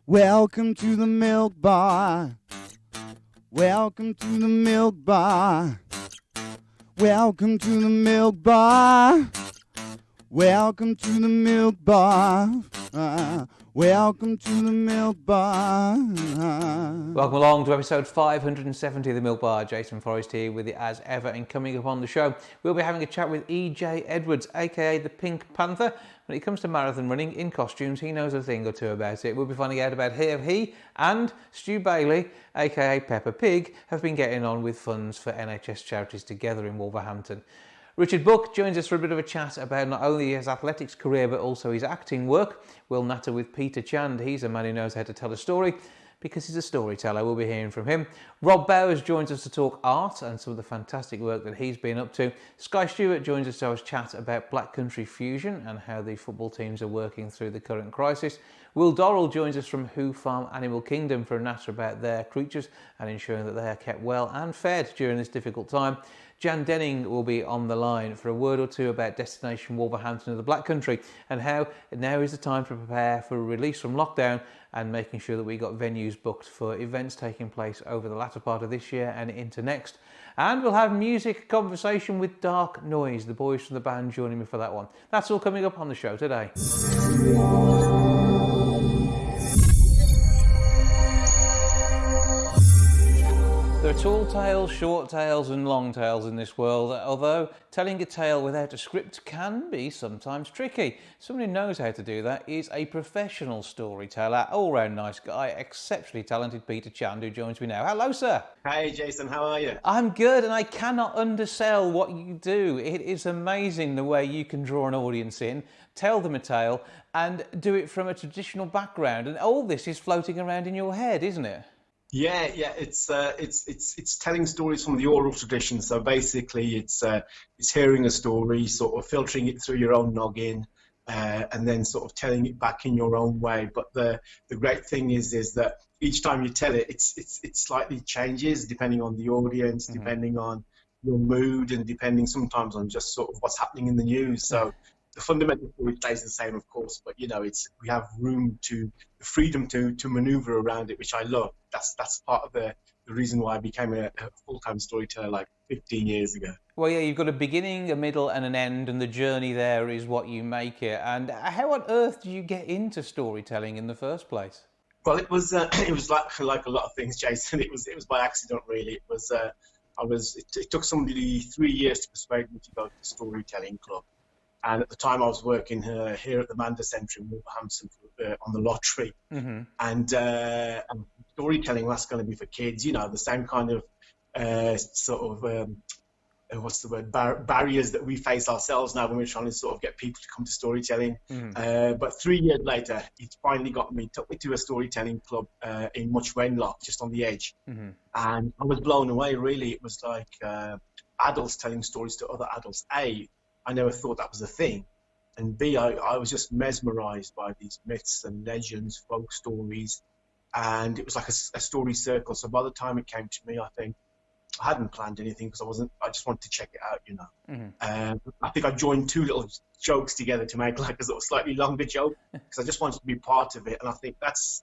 Welcome to the milk bar. Welcome to the milk bar. Welcome to the milk bar. Welcome to the milk bar. Welcome to the milk bar. Welcome along to episode 570 of the Milk Bar. Jason Forrest here with you as ever, and coming up on the show we'll be having a chat with E.J. Edwards, aka the Pink Panther. When it comes to marathon running in costumes, he knows a thing or two about it. We'll be finding out about how he and Stu Bailey, aka Peppa Pig, have been getting on with funds for NHS charities together in Wolverhampton. Richard Buck joins us for a bit of a chat about not only his athletics career but also his acting work. We'll natter with Peter Chand. He's a man who knows how to tell a story because he's a storyteller. We'll be hearing from him. Rob Bowers joins us to talk art and some of the fantastic work that he's been up to. Skye Stuart joins us to have a chat about Black Country Fusion and how the football teams are working through the current crisis. Will Dorrell joins us from Who Farm Animal Kingdom for a natter about their creatures and ensuring that they are kept well and fed during this difficult time. Jan Denning will be on the line for a word or two about Destination Wolverhampton of the Black Country and how now is the time to prepare for a release from lockdown and making sure that we got venues booked for events taking place over the latter part of this year and into next. And we'll have music conversation with Dark Noise, the boys from the band joining me for that one. That's all coming up on the show today. There are tall tales, short tales and long tales in this world, although telling a tale without a script can be sometimes tricky. Someone who knows how to do that is a professional storyteller, all-round nice guy, exceptionally talented Peter Chand, who joins me now. Hello, sir. Hey, Jason, how are you? I'm good, and I cannot undersell what you do. It is amazing the way you can draw an audience in, tell them a tale, and do it from a traditional background. And all this is floating around in your head, isn't it? Yeah, it's telling stories from the oral tradition. So basically, it's hearing a story, sort of filtering it through your own noggin, and then sort of telling it back in your own way. But the great thing is that each time you tell it, it slightly changes depending on the audience, depending on your mood, and depending sometimes on just sort of what's happening in the news. So the fundamental story stays the same, of course, but we have room the freedom to maneuver around it, which I love. That's part of the reason why I became a full-time storyteller like 15 years ago. Well, yeah, you've got a beginning, a middle, and an end, and the journey there is what you make it. And how on earth did you get into storytelling in the first place? Well, it was like a lot of things, Jason. It was by accident, really. It took somebody 3 years to persuade me to go to the storytelling club. And at the time, I was working here at the Manda Centre in Wolverhampton on the lottery. And storytelling, that's going to be for kids, the same kind of barriers that we face ourselves now when we're trying to sort of get people to come to storytelling. But 3 years later, it finally took me to a storytelling club in Much Wenlock, just on the edge. And I was blown away, really. It was like adults telling stories to other adults. A, I never thought that was a thing. And B, I was just mesmerized by these myths and legends, folk stories. And it was like a story circle. So by the time it came to me, I think I hadn't planned anything because I just wanted to check it out, I think I joined two little jokes together to make like a sort of slightly longer joke because I just wanted to be part of it. And I think that's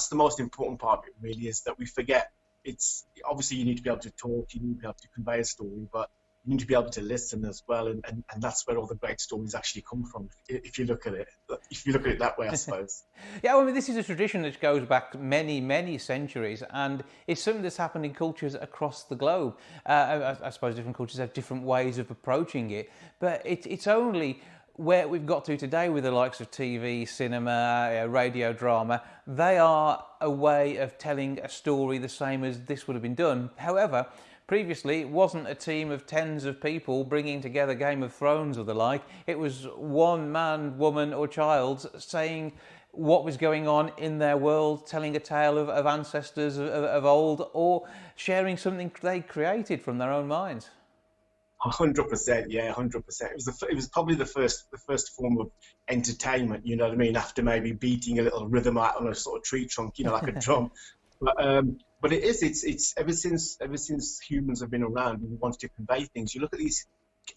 the most important part of it, really, is that we forget. It's obviously you need to be able to talk, you need to be able to convey a story, but you need to be able to listen as well, and that's where all the great stories actually come from, if you look at it that way, I suppose. Yeah, well, I mean, this is a tradition that goes back many, many centuries, and it's something that's happened in cultures across the globe. I suppose different cultures have different ways of approaching it, but it's only where we've got to today with the likes of TV, cinema, radio drama. They are a way of telling a story the same as this would have been done. However, previously, it wasn't a team of tens of people bringing together Game of Thrones or the like. It was one man, woman or child saying what was going on in their world, telling a tale of ancestors of old, or sharing something they created from their own minds. 100%, yeah, 100%. It was probably the first form of entertainment, you know what I mean, after maybe beating a little rhythm out on a sort of tree trunk, like a drum. But it's ever since humans have been around, we wanted to convey things. You look at these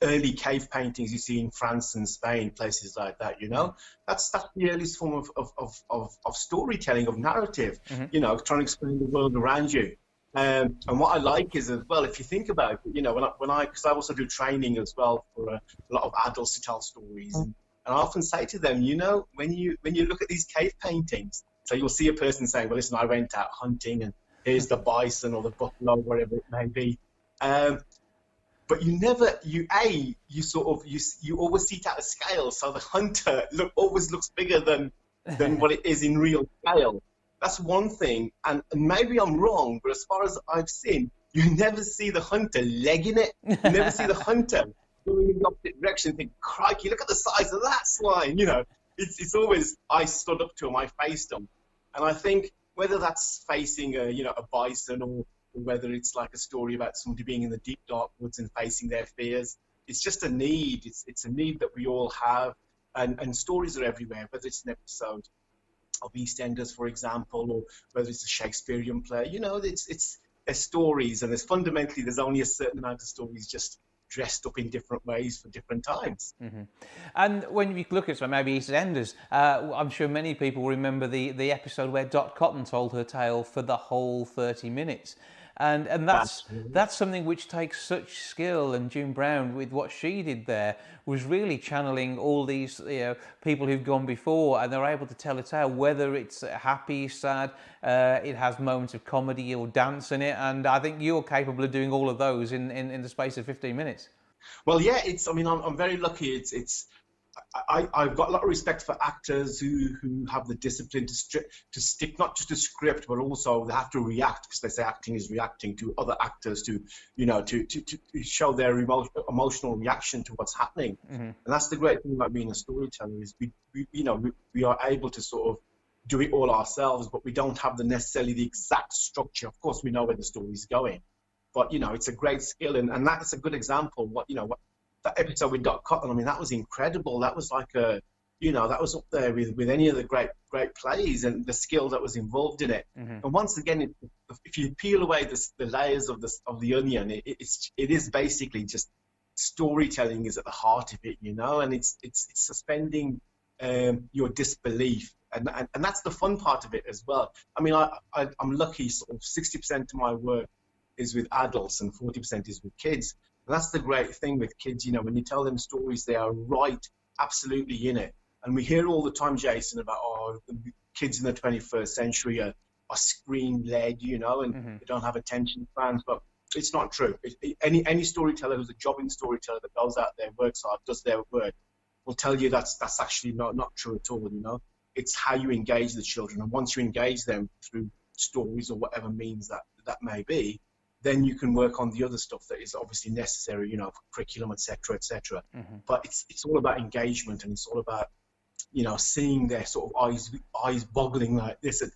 early cave paintings you see in France and Spain, places like that, you know, that's the earliest form of storytelling, of narrative, you know, trying to explain the world around you. And what I like is, as well, if you think about it, you know, because I also do training as well for a lot of adults to tell stories, and I often say to them, you know, when you look at these cave paintings, so you'll see a person saying, well, listen, I went out hunting and here's the bison or the buffalo, whatever it may be. But you always see it at a scale. So the hunter always looks bigger than what it is in real scale. That's one thing. And maybe I'm wrong, but as far as I've seen, you never see the hunter legging it. You never see the hunter going in the opposite direction and think, crikey, look at the size of that swine. You know, it's always, I stood up to him, I faced him. And I think whether that's facing a bison, or whether it's like a story about somebody being in the deep dark woods and facing their fears, it's just a need. It's a need that we all have, and stories are everywhere, whether it's an episode of EastEnders, for example, or whether it's a Shakespearean play. You know, there's stories, and there's only a certain amount of stories just dressed up in different ways for different times. And when you look at maybe EastEnders, I'm sure many people remember the episode where Dot Cotton told her tale for the whole 30 minutes. And that's something which takes such skill, and June Brown, with what she did there, was really channeling all these people who've gone before, and they're able to tell a tale, whether it's happy, sad, it has moments of comedy or dance in it, and I think you're capable of doing all of those in the space of 15 minutes. Well, yeah, I'm very lucky. I've got a lot of respect for actors who have the discipline to stick not just to script, but also they have to react, because they say acting is reacting to other actors, to show their emotional reaction to what's happening. And that's the great thing about being a storyteller, is we are able to sort of do it all ourselves, but we don't have necessarily the exact structure. Of course, we know where the story's going, but it's a great skill, and that's a good example. What that episode with Dot Cotton, I mean, that was incredible. That was like that was up there with any of the great plays, and the skill that was involved in it. And once again, if you peel away the layers of the onion, it is basically just storytelling is at the heart of it, and it's suspending your disbelief, and that's the fun part of it as well. I mean, I'm lucky. Sort of 60% of my work is with adults and 40% is with kids. And that's the great thing with kids, when you tell them stories, they are right, absolutely in it. And we hear all the time, Jason, about, the kids in the 21st century are screen-led, and they don't have attention spans. But it's not true. Any storyteller who's a jobbing storyteller that goes out there, works hard, does their work, will tell you that's actually not true at all, It's how you engage the children. And once you engage them through stories or whatever means that may be, then you can work on the other stuff that is obviously necessary, for curriculum, etc., etc. But it's all about engagement, and it's all about, seeing their sort of eyes boggling like this at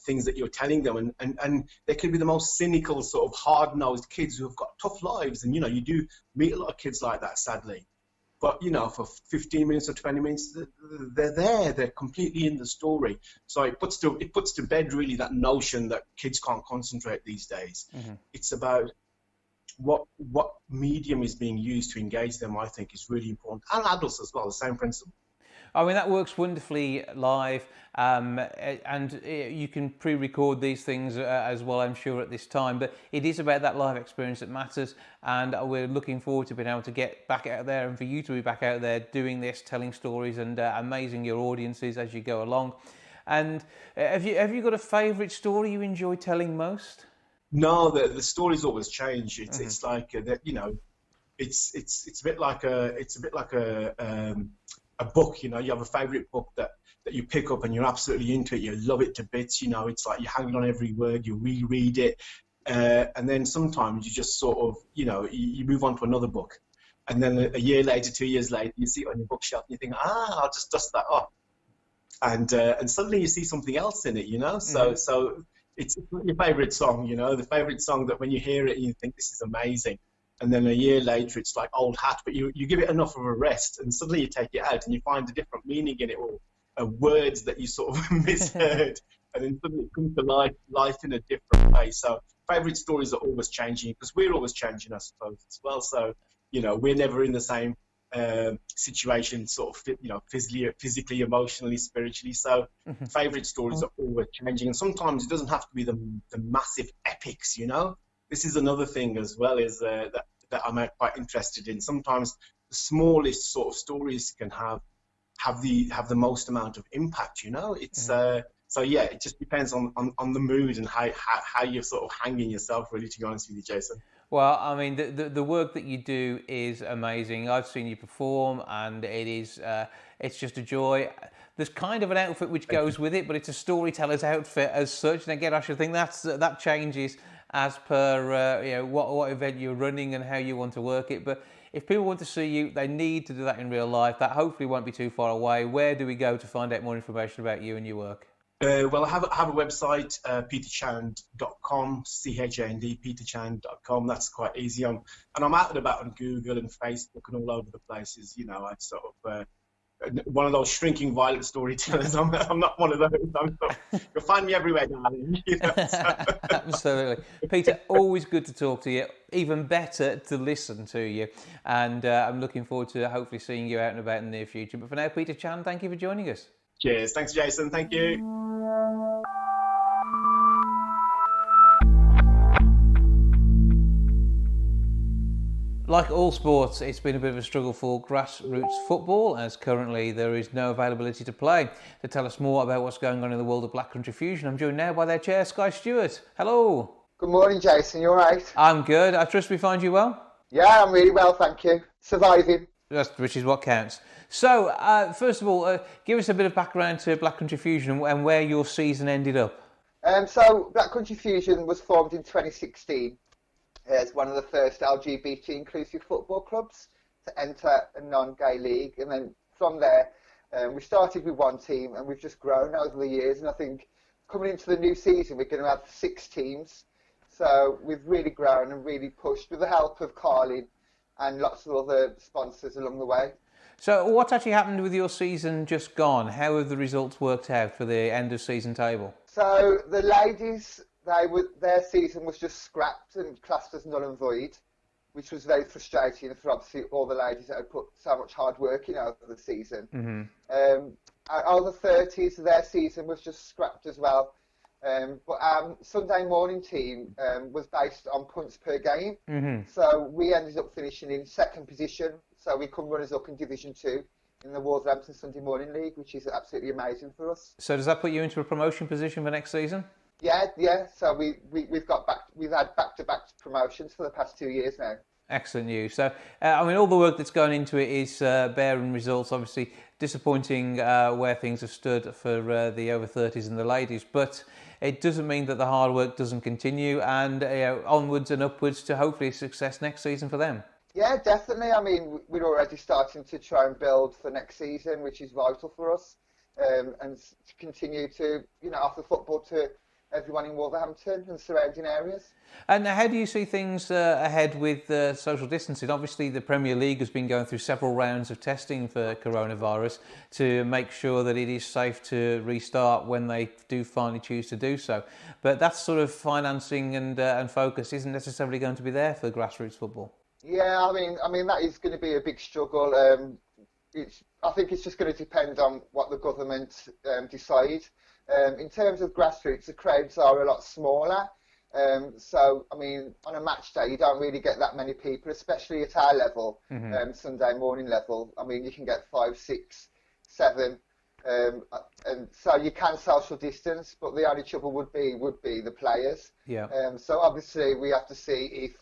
things that you're telling them, and they could be the most cynical, sort of hard-nosed kids who have got tough lives, and you do meet a lot of kids like that, sadly. But for 15 minutes or 20 minutes, they're there. They're completely in the story. So it puts to bed really that notion that kids can't concentrate these days. It's about what medium is being used to engage them. I think is really important, and adults as well. The same principle. I mean, that works wonderfully live, and you can pre-record these things as well, I'm sure, at this time. But it is about that live experience that matters, and we're looking forward to being able to get back out there, and for you to be back out there doing this, telling stories, and amazing your audiences as you go along. And have you got a favourite story you enjoy telling most? No, the stories always change. It's like it's a bit like a book, you have a favorite book that you pick up and you're absolutely into it, you love it to bits, it's like you're hanging on every word, you reread it, and then sometimes you just sort of, you move on to another book, and then a year later, 2 years later, you see it on your bookshelf and you think, I'll just dust that off, and suddenly you see something else in it, so it's your favorite song, the favorite song that when you hear it you think this is amazing. And then a year later, it's like old hat, but you give it enough of a rest, and suddenly you take it out and you find a different meaning in it, or words that you sort of misheard, and then suddenly it comes to life in a different way. So favourite stories are always changing, because we're always changing, I suppose, as well. So we're never in the same situation, sort of, physically, emotionally, spiritually. So favorite stories are always changing, and sometimes it doesn't have to be the massive epics. This is another thing as well, is that I'm quite interested in. Sometimes the smallest sort of stories can have the most amount of impact. It's so yeah, it just depends on the mood and how you're sort of hanging yourself, really, to be honest with you, Jason. Well, I mean, the work that you do is amazing. I've seen you perform, and it's just a joy. There's kind of an outfit which goes with it, but it's a storyteller's outfit as such. And again, I should think that changes as per what event you're running and how you want to work it. But if people want to see you, they need to do that in real life. That hopefully won't be too far away. Where do we go to find out more information about you and your work? Well, I have a website, peterchand.com, CHAND, peterchand.com. That's quite easy. And I'm out and about on Google and Facebook and all over the places. I sort of one of those shrinking violet storytellers. I'm not one of those. You'll find me everywhere, darling. Absolutely. Peter, always good to talk to you. Even better to listen to you. And I'm looking forward to hopefully seeing you out and about in the near future. But for now, Peter Chand, thank you for joining us. Cheers. Thanks, Jason. Thank you. Like all sports, it's been a bit of a struggle for grassroots football, as currently there is no availability to play. To tell us more about what's going on in the world of Black Country Fusion, I'm joined now by their chair, Skye Stuart. Hello. Good morning, Jason. You all right? I'm good. I trust we find you well? Yeah, I'm really well, thank you. Surviving. Which is what counts. So, first of all, give us a bit of background to Black Country Fusion and where your season ended up. So, Black Country Fusion was formed in 2016 as one of the first LGBT inclusive football clubs to enter a non-gay league. And then from there, we started with one team and we've just grown over the years. And I think coming into the new season, we're going to have 6 teams. So we've really grown and really pushed with the help of Carlin and lots of other sponsors along the way. So what's actually happened with your season just gone? How have the results worked out for the end of season table? So the ladies, their season was just scrapped and classed as null and void, which was very frustrating for obviously all the ladies that had put so much hard work in over the season. Mm-hmm. Our other 30s, their season was just scrapped as well. But our Sunday morning team was based on points per game. Mm-hmm. So we ended up finishing in 2nd position. So we come runners up in Division 2 in the Wolverhampton Sunday Morning League, which is absolutely amazing for us. So does that put you into a promotion position for next season? Yeah. So we've had back-to-back promotions for the past 2 years now. Excellent news. So, all the work that's gone into it is bearing results. Obviously, disappointing where things have stood for the over 30s and the ladies, but it doesn't mean that the hard work doesn't continue, and onwards and upwards to hopefully success next season for them. Yeah, definitely. We're already starting to try and build for next season, which is vital for us, and to continue to offer football to everyone in Wolverhampton and surrounding areas. And how do you see things ahead with social distancing? Obviously, the Premier League has been going through several rounds of testing for coronavirus to make sure that it is safe to restart when they do finally choose to do so. But that sort of financing and focus isn't necessarily going to be there for grassroots football. Yeah, I mean that is going to be a big struggle. I think it's just going to depend on what the government decide. In terms of grassroots, the crowds are a lot smaller. So, on a match day, you don't really get that many people, especially at our level, mm-hmm. Sunday morning level. You can get 5, 6, 7. And so you can social distance, but the only trouble would be the players. Yeah. So obviously we have to see if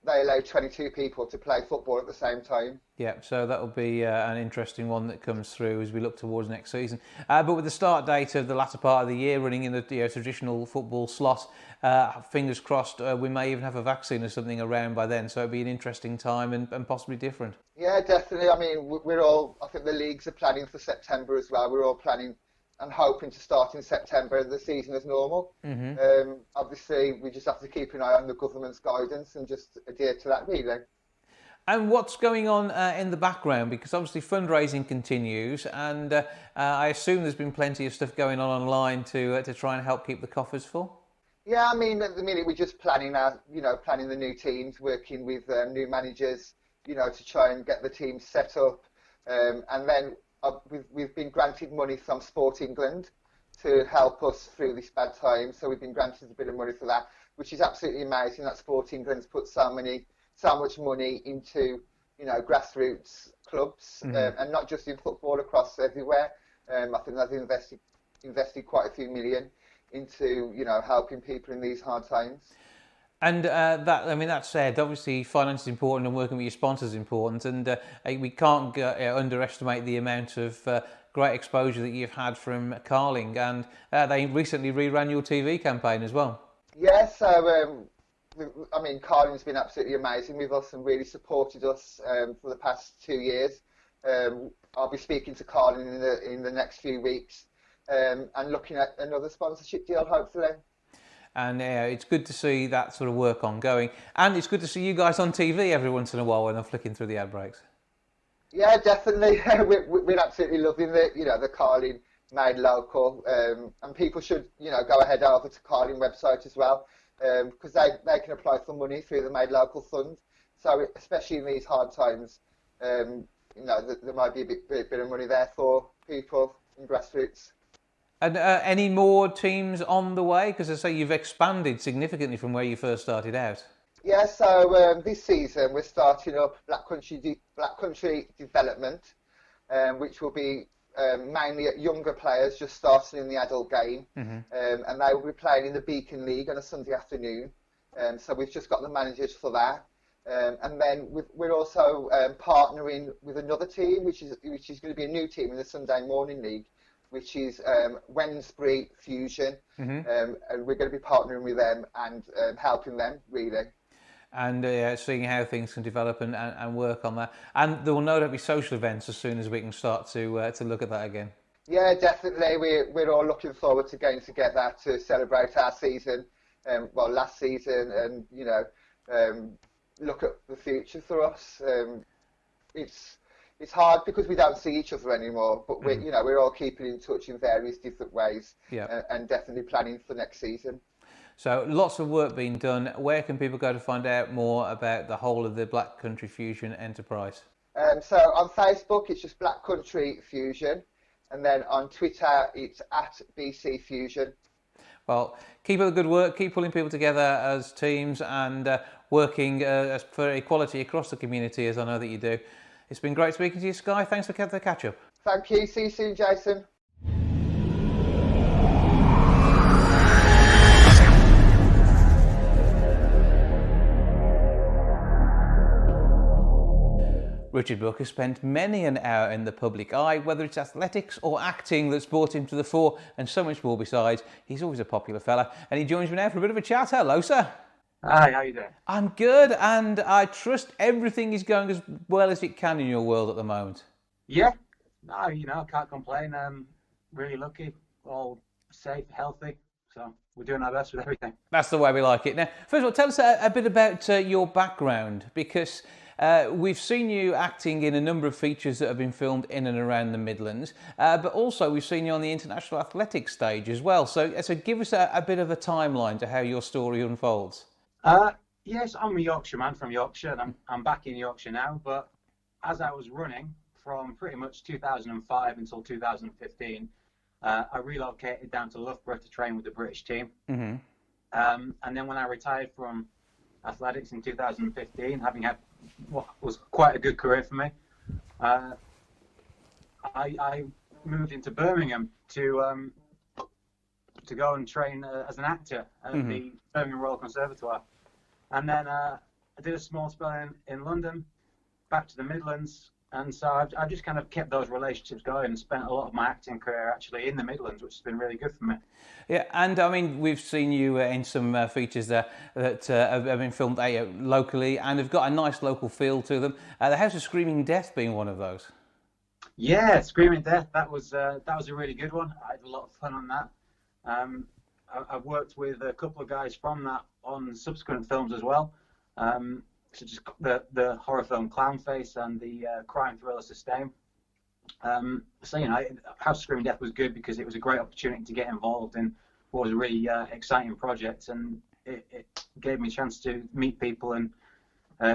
they allow 22 people to play football at the same time. Yeah, so that'll be an interesting one that comes through as we look towards next season. But with the start date of the latter part of the year running in the traditional football slot, fingers crossed, we may even have a vaccine or something around by then. So it'll be an interesting time and possibly different. Yeah, definitely. I think the leagues are planning for September as well. We're all planning and hoping to start in September, the season as normal. Mm-hmm. Obviously, we just have to keep an eye on the government's guidance and just adhere to that, really. And what's going on in the background? Because obviously fundraising continues, and I assume there's been plenty of stuff going on online to try and help keep the coffers full. Yeah, I mean, at the minute we're just planning planning the new teams, working with new managers, to try and get the team set up. And then we've been granted money from Sport England to help us through this bad time. So we've been granted a bit of money for that, which is absolutely amazing that Sport England's put so much money into, grassroots clubs, and not just in football, across everywhere. I think they've invested quite a few million into, helping people in these hard times. And that said, obviously finance is important and working with your sponsors is important, and we can't underestimate the amount of great exposure that you've had from Carling, and they recently reran your TV campaign as well. Yeah, so Carling's been absolutely amazing with us and really supported us for the past 2 years. I'll be speaking to Carling in the next few weeks and looking at another sponsorship deal, hopefully. And it's good to see that sort of work ongoing, and it's good to see you guys on TV every once in a while when I'm flicking through the ad breaks. Yeah, definitely. We're absolutely loving the Carling Made Local, and people should go ahead over to Carling website as well, because they can apply for money through the Made Local fund. So especially in these hard times, there might be a bit of money there for people in grassroots. And any more teams on the way? Because I say you've expanded significantly from where you first started out. Yeah, so this season we're starting up Black Country Development, which will be mainly at younger players just starting in the adult game, and they will be playing in the Beacon League on a Sunday afternoon. So we've just got the managers for that, and then we're also partnering with another team, which is going to be a new team in the Sunday Morning League, which is Wednesbury Fusion, and we're going to be partnering with them and helping them really. And seeing how things can develop and work on that. And there will no doubt be social events as soon as we can start to look at that again. Yeah, definitely. We're all looking forward to getting together to celebrate our season, last season, and look at the future for us. It's hard because we don't see each other anymore, but we're all keeping in touch in various different ways, and definitely planning for next season. So lots of work being done. Where can people go to find out more about the whole of the Black Country Fusion enterprise? So on Facebook, it's just Black Country Fusion, and then on Twitter, it's @BC Fusion. Well, keep up the good work, keep pulling people together as teams and working for equality across the community, as I know that you do. It's been great speaking to you, Skye. Thanks for the catch-up. Thank you. See you soon, Jason. Richard Brooke has spent many an hour in the public eye, whether it's athletics or acting that's brought him to the fore, and so much more besides. He's always a popular fella, and he joins me now for a bit of a chat. Hello, sir. Hi, how you doing? I'm good, and I trust everything is going as well as it can in your world at the moment. Yeah, no, can't complain. Really lucky, all safe, healthy, so we're doing our best with everything. That's the way we like it. Now, first of all, tell us a bit about your background, because we've seen you acting in a number of features that have been filmed in and around the Midlands, but also we've seen you on the international athletics stage as well. So give us a bit of a timeline to how your story unfolds. Yes, I'm a Yorkshire man from Yorkshire, and I'm back in Yorkshire now. But as I was running from pretty much 2005 until 2015, I relocated down to Loughborough to train with the British team. And then when I retired from athletics in 2015, having had what was quite a good career for me, I moved into Birmingham to go and train as an actor at the Birmingham Royal Conservatoire. And then I did a small spell in London, back to the Midlands, and so I've just kind of kept those relationships going and spent a lot of my acting career actually in the Midlands, which has been really good for me. Yeah, and I mean, we've seen you in some features there that have been filmed locally and have got a nice local feel to them. The House of Screaming Death being one of those. Yeah, Screaming Death, that was a really good one. I had a lot of fun on that. I've worked with a couple of guys from that on subsequent films as well, such as the horror film Clownface and the crime thriller Sustain. So House of Screaming Death was good because it was a great opportunity to get involved in was a really exciting project, and it gave me a chance to meet people and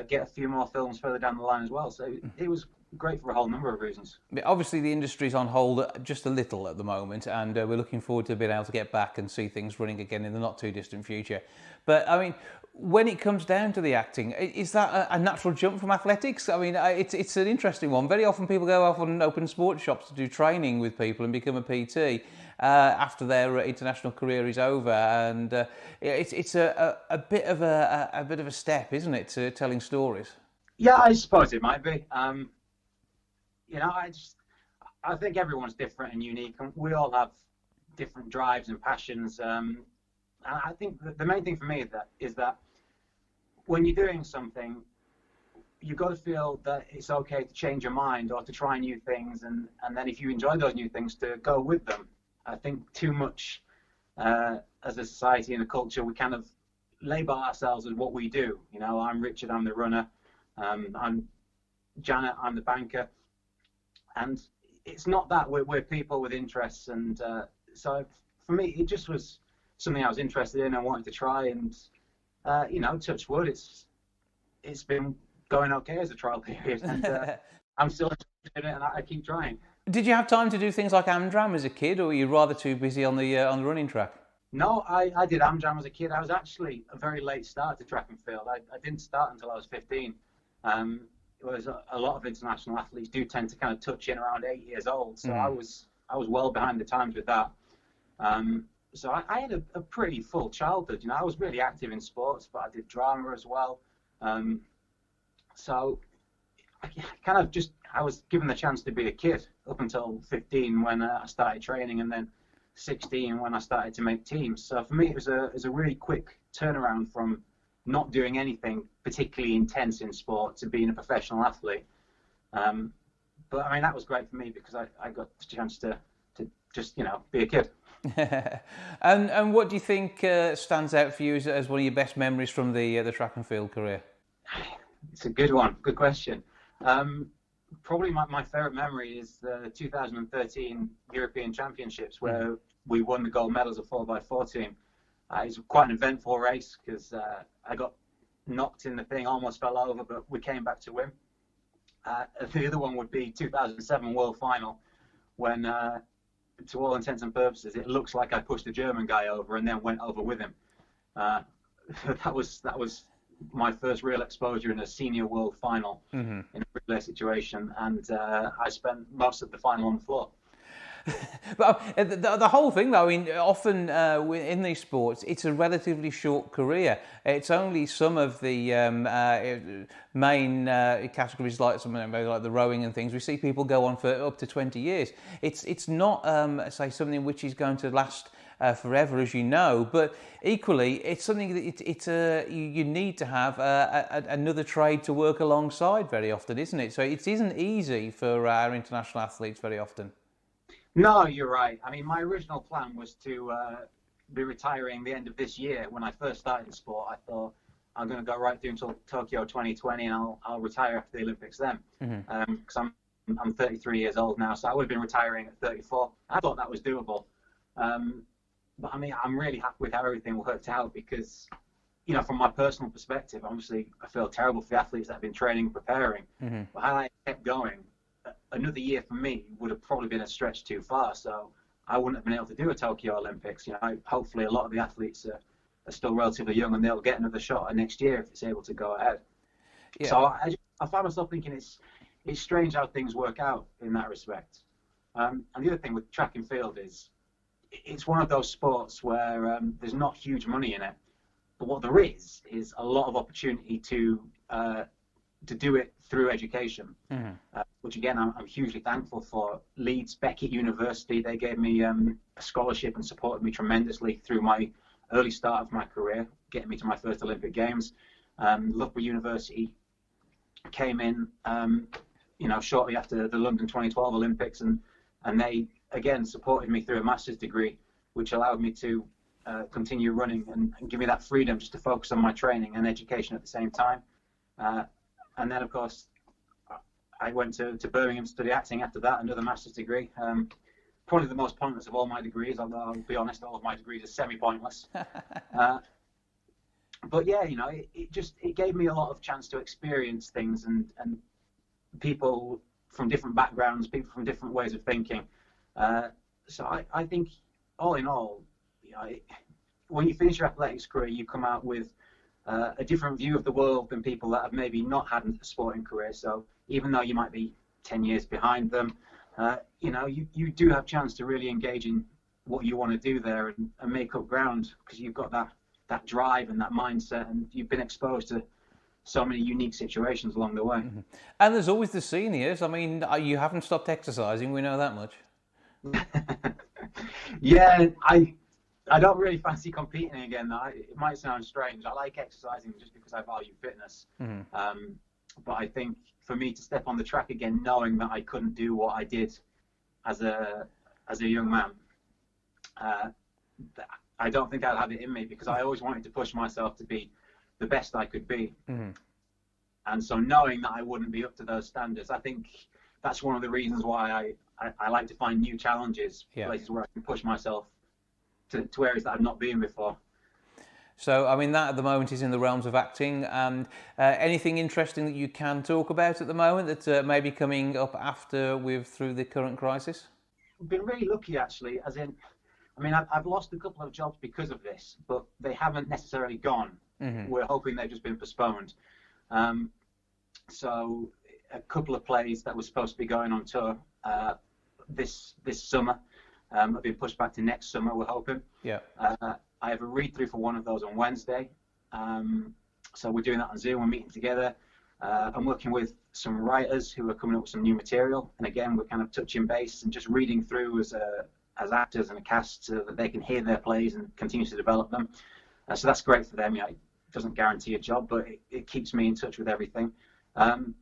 get a few more films further down the line as well. So it was great for a whole number of reasons. Obviously, the industry's on hold just a little at the moment, and we're looking forward to being able to get back and see things running again in the not too distant future. But I mean, when it comes down to the acting, is that a natural jump from athletics? I mean, it's an interesting one. Very often people go off and open sports shops to do training with people and become a PT after their international career is over, and it's a bit of a step, isn't it, to telling stories? Yeah, I suppose it might be. I think everyone's different and unique, and we all have different drives and passions. And I think the main thing for me is that when you're doing something, you've got to feel that it's okay to change your mind or to try new things, and then if you enjoy those new things, to go with them. I think too much as a society and a culture, we kind of label ourselves as what we do. I'm Richard, I'm the runner. I'm Janet, I'm the banker. And it's not that. We're people with interests, and so for me, it just was something I was interested in and wanted to try. And touch wood, it's been going okay as a trial period, and I'm still interested in it, and I keep trying. Did you have time to do things like Amdram as a kid, or were you rather too busy on the running track? No, I did Amdram as a kid. I was actually a very late start to track and field. I didn't start until I was 15. Whereas a lot of international athletes do tend to kind of touch in around 8 years old. So I was well behind the times with that. So I had a pretty full childhood. I was really active in sports, but I did drama as well. So I was given the chance to be a kid up until 15 when I started training, and then 16 when I started to make teams. So for me, it was a really quick turnaround from not doing anything particularly intense in sport to being a professional athlete. But I mean, that was great for me because I got the chance to just be a kid. And what do you think stands out for you as one of your best memories from the track and field career? It's a good one. Good question. Probably my favourite memory is the 2013 European Championships, where we won the gold medals of 4x4 team. It was quite an eventful race because I got knocked in the thing, almost fell over, but we came back to win. The other one would be 2007 World Final, when, to all intents and purposes, it looks like I pushed a German guy over and then went over with him. That was my first real exposure in a senior world final in a relay situation, and I spent most of the final on the floor. But the whole thing, though, I mean, often in these sports, it's a relatively short career. It's only some of the main categories, like something like the rowing and things. We see people go on for up to 20 years. It's not, say, something which is going to last forever, as you know. But equally, it's something that you need to have another trade to work alongside very often, isn't it? So it isn't easy for our international athletes very often. No, you're right. I mean, my original plan was to be retiring the end of this year. When I first started the sport, I thought I'm going to go right through until Tokyo 2020, and I'll retire after the Olympics then. Because I'm 33 years old now, so I would have been retiring at 34. I thought that was doable. But I mean, I'm really happy with how everything worked out because, from my personal perspective, obviously I feel terrible for the athletes that have been training and preparing. But had I kept going, another year for me would have probably been a stretch too far. So I wouldn't have been able to do a Tokyo Olympics. Hopefully a lot of the athletes are still relatively young and they'll get another shot next year if it's able to go ahead. Yeah. So I find myself thinking it's strange how things work out in that respect. And the other thing with track and field is it's one of those sports where there's not huge money in it, but what there is a lot of opportunity to do it through education, which again I'm hugely thankful for. Leeds Beckett University, they gave me a scholarship and supported me tremendously through my early start of my career, getting me to my first Olympic Games. Loughborough University came in, shortly after the London 2012 Olympics, and they again supported me through a master's degree, which allowed me to continue running and give me that freedom just to focus on my training and education at the same time. And then, of course, I went to Birmingham to study acting after that, another master's degree. probably the most pointless of all my degrees, although I'll be honest, all of my degrees are semi-pointless. But yeah, you know, it gave me a lot of chance to experience things and people from different backgrounds, people from different ways of thinking. So I think, all in all, you know, when you finish your athletics career, you come out with a different view of the world than people that have maybe not had a sporting career. So even though you might be 10 years behind them, you know, you do have a chance to really engage in what you want to do there and make up ground, because you've got that drive and that mindset, and you've been exposed to so many unique situations along the way. Mm-hmm. And there's always the seniors. I mean, you haven't stopped exercising, we know that much. Yeah, I don't really fancy competing again. It might sound strange. I like exercising just because I value fitness. Mm-hmm. But I think for me to step on the track again, knowing that I couldn't do what I did as a young man, I don't think I'd have it in me, because I always wanted to push myself to be the best I could be. Mm-hmm. And so knowing that I wouldn't be up to those standards, I think that's one of the reasons why I like to find new challenges, places where I can push myself to areas that I've not been before. So, I mean, that at the moment is in the realms of acting. And anything interesting that you can talk about at the moment that may be coming up after we're through the current crisis? I've been really lucky, actually, as in, I mean, I've lost a couple of jobs because of this, but they haven't necessarily gone. Mm-hmm. We're hoping they've just been postponed. So a couple of plays that were supposed to be going on tour this summer have been pushed back to next summer, we're hoping. Yeah. I have a read-through for one of those on Wednesday. So we're doing that on Zoom, we're meeting together. I'm working with some writers who are coming up with some new material. And again, we're kind of touching base and just reading through as actors and a cast so that they can hear their plays and continue to develop them. So that's great for them. You know, it doesn't guarantee a job, but it keeps me in touch with everything. And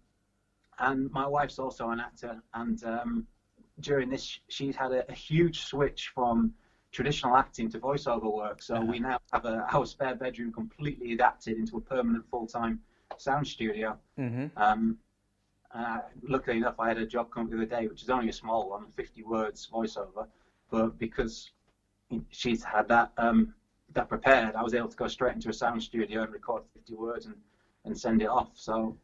my wife's also an actor, and during this, she's had a huge switch from traditional acting to voiceover work. So we now have our spare bedroom completely adapted into a permanent full-time sound studio. Mm-hmm. Luckily enough, I had a job come up the other day, which is only a small one, 50 words voiceover, but because she's had that prepared, I was able to go straight into a sound studio and record 50 words and send it off. So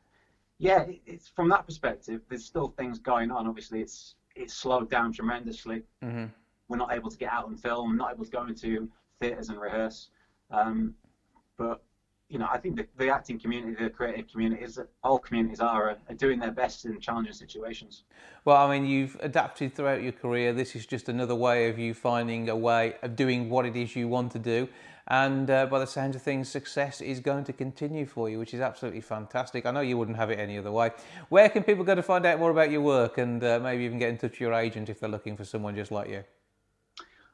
yeah, it's from that perspective, there's still things going on. Obviously, it's slowed down tremendously. Mm-hmm. We're not able to get out and film, not able to go into theatres and rehearse. But you know, I think the acting community, the creative communities, all communities are doing their best in challenging situations. Well, I mean, you've adapted throughout your career. This is just another way of you finding a way of doing what it is you want to do. And by the sound of things, success is going to continue for you, which is absolutely fantastic. I know you wouldn't have it any other way. Where can people go to find out more about your work and maybe even get in touch with your agent if they're looking for someone just like you?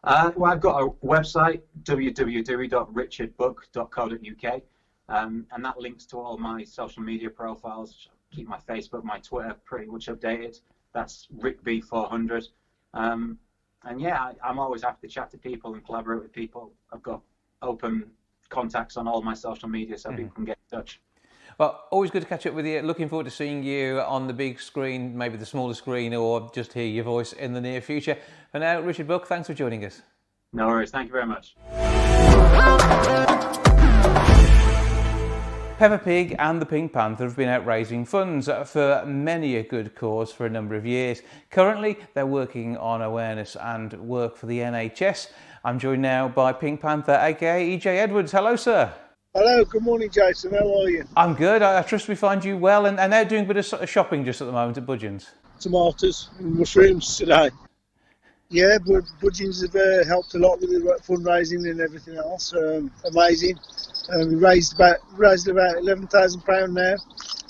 Well, I've got a website, www.richardbook.co.uk. And that links to all my social media profiles. Keep my Facebook, my Twitter pretty much updated. That's RickB400. And yeah, I'm always happy to chat to people and collaborate with people. I've got open contacts on all my social media so people can get in touch. Well, always good to catch up with you. Looking forward to seeing you on the big screen, maybe the smaller screen, or just hear your voice in the near future. For now, Richard Book, thanks for joining us. No worries. Thank you very much. Peppa Pig and the Pink Panther have been out raising funds for many a good cause for a number of years. Currently, they're working on awareness and work for the NHS. I'm joined now by Pink Panther, aka EJ Edwards. Hello, sir. Hello, good morning, Jason. How are you? I'm good. I trust we find you well, and now doing a bit of shopping just at the moment at Budgeons. Tomatoes and mushrooms today. Yeah, but Budgeons have helped a lot with the fundraising and everything else. Amazing. We raised about £11,000 now,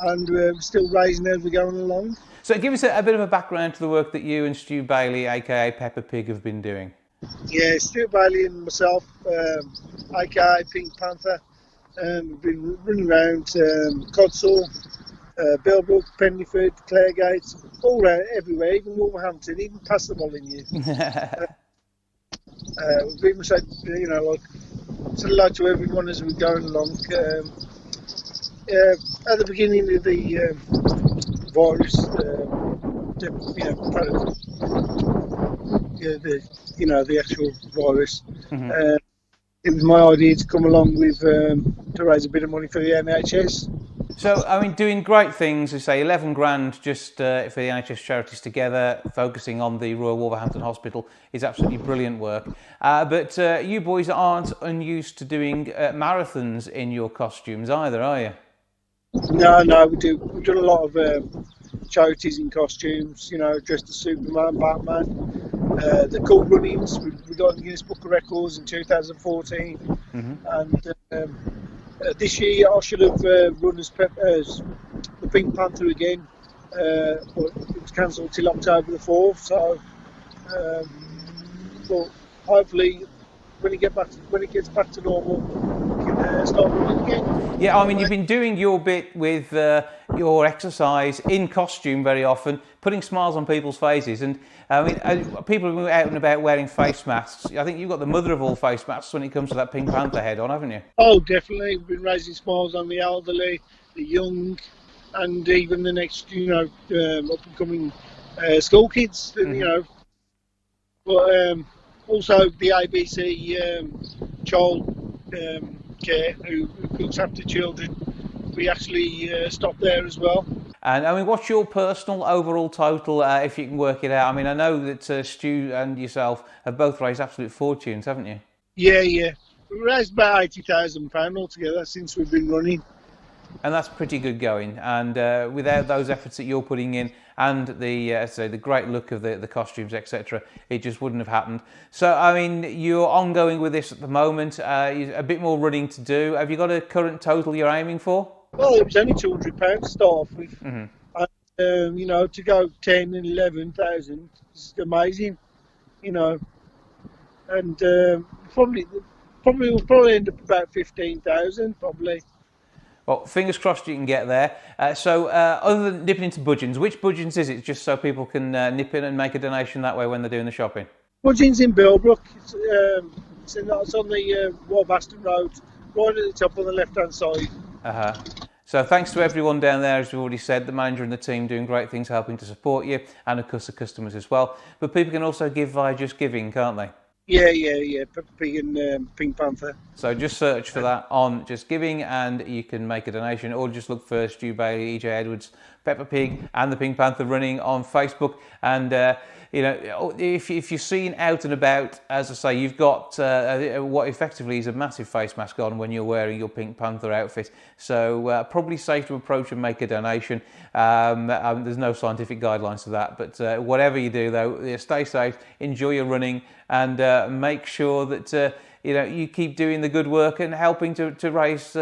and we're still raising as we're going along. So give us a bit of a background to the work that you and Stu Bailey, aka Peppa Pig, have been doing. Yeah, Stuart Bailey and myself, aka Pink Panther, we've been running around Codsall, Bellbrook, Pennyford, Claregate, all around, everywhere, even Wolverhampton, even past the Molyneux. We've been said, you know, like, said hello to everyone as we're going along. At the beginning of the virus, the actual virus. It was my idea to come along with to raise a bit of money for the NHS. So, I mean, doing great things, as say 11 grand just for the NHS charities together, focusing on the Royal Wolverhampton Hospital is absolutely brilliant work. But you boys aren't unused to doing marathons in your costumes either, are you? No, we do. We've done a lot of charities in costumes, dressed as Superman, Batman. The cool runnings, we got in the Guinness Book of Records in 2014. And this year I should have run as the Pink Panther again, but it was cancelled till October the 4th. So, but hopefully, when it gets back to normal, we can start running again. Yeah, I mean, you've been doing your bit with your exercise in costume very often, putting smiles on people's faces. And I mean, people have been out and about wearing face masks. I think you've got the mother of all face masks when it comes to that Pink Panther head on, haven't you? Oh, definitely. We've been raising smiles on the elderly, the young, and even the next, up and coming school kids, But also the ABC child care who looks after children. We actually stopped there as well. And I mean, what's your personal overall total, if you can work it out? I mean, I know that Stu and yourself have both raised absolute fortunes, haven't you? Yeah. We've raised about £80,000 altogether since we've been running. And that's pretty good going. And without those efforts that you're putting in and the great look of the costumes, etc., it just wouldn't have happened. So, I mean, you're ongoing with this at the moment. A bit more running to do. Have you got a current total you're aiming for? Well, it was only £200 to start off with. And, to go 10 and 11,000 is amazing, And we'll end up about 15,000, probably. Well, fingers crossed you can get there. So, other than nipping into Budgeons, which Budgeons is it, just so people can nip in and make a donation that way when they're doing the shopping? Budgeons in Bilbrook. It's on the Wolverhampton Road, right at the top on the left-hand side. So thanks to everyone down there, as we've already said, the manager and the team doing great things, helping to support you, and of course the customers as well. But people can also give via Just Giving, can't they? Yeah. Peppa Pig and Pink Panther. So just search for that on Just Giving and you can make a donation, or just look for Stu Bailey, EJ Edwards, Peppa Pig and the Pink Panther running on Facebook. And if you're seen out and about, as I say, you've got what effectively is a massive face mask on when you're wearing your Pink Panther outfit. So probably safe to approach and make a donation. There's no scientific guidelines to that, but whatever you do, though, stay safe, enjoy your running, and make sure that you keep doing the good work and helping to raise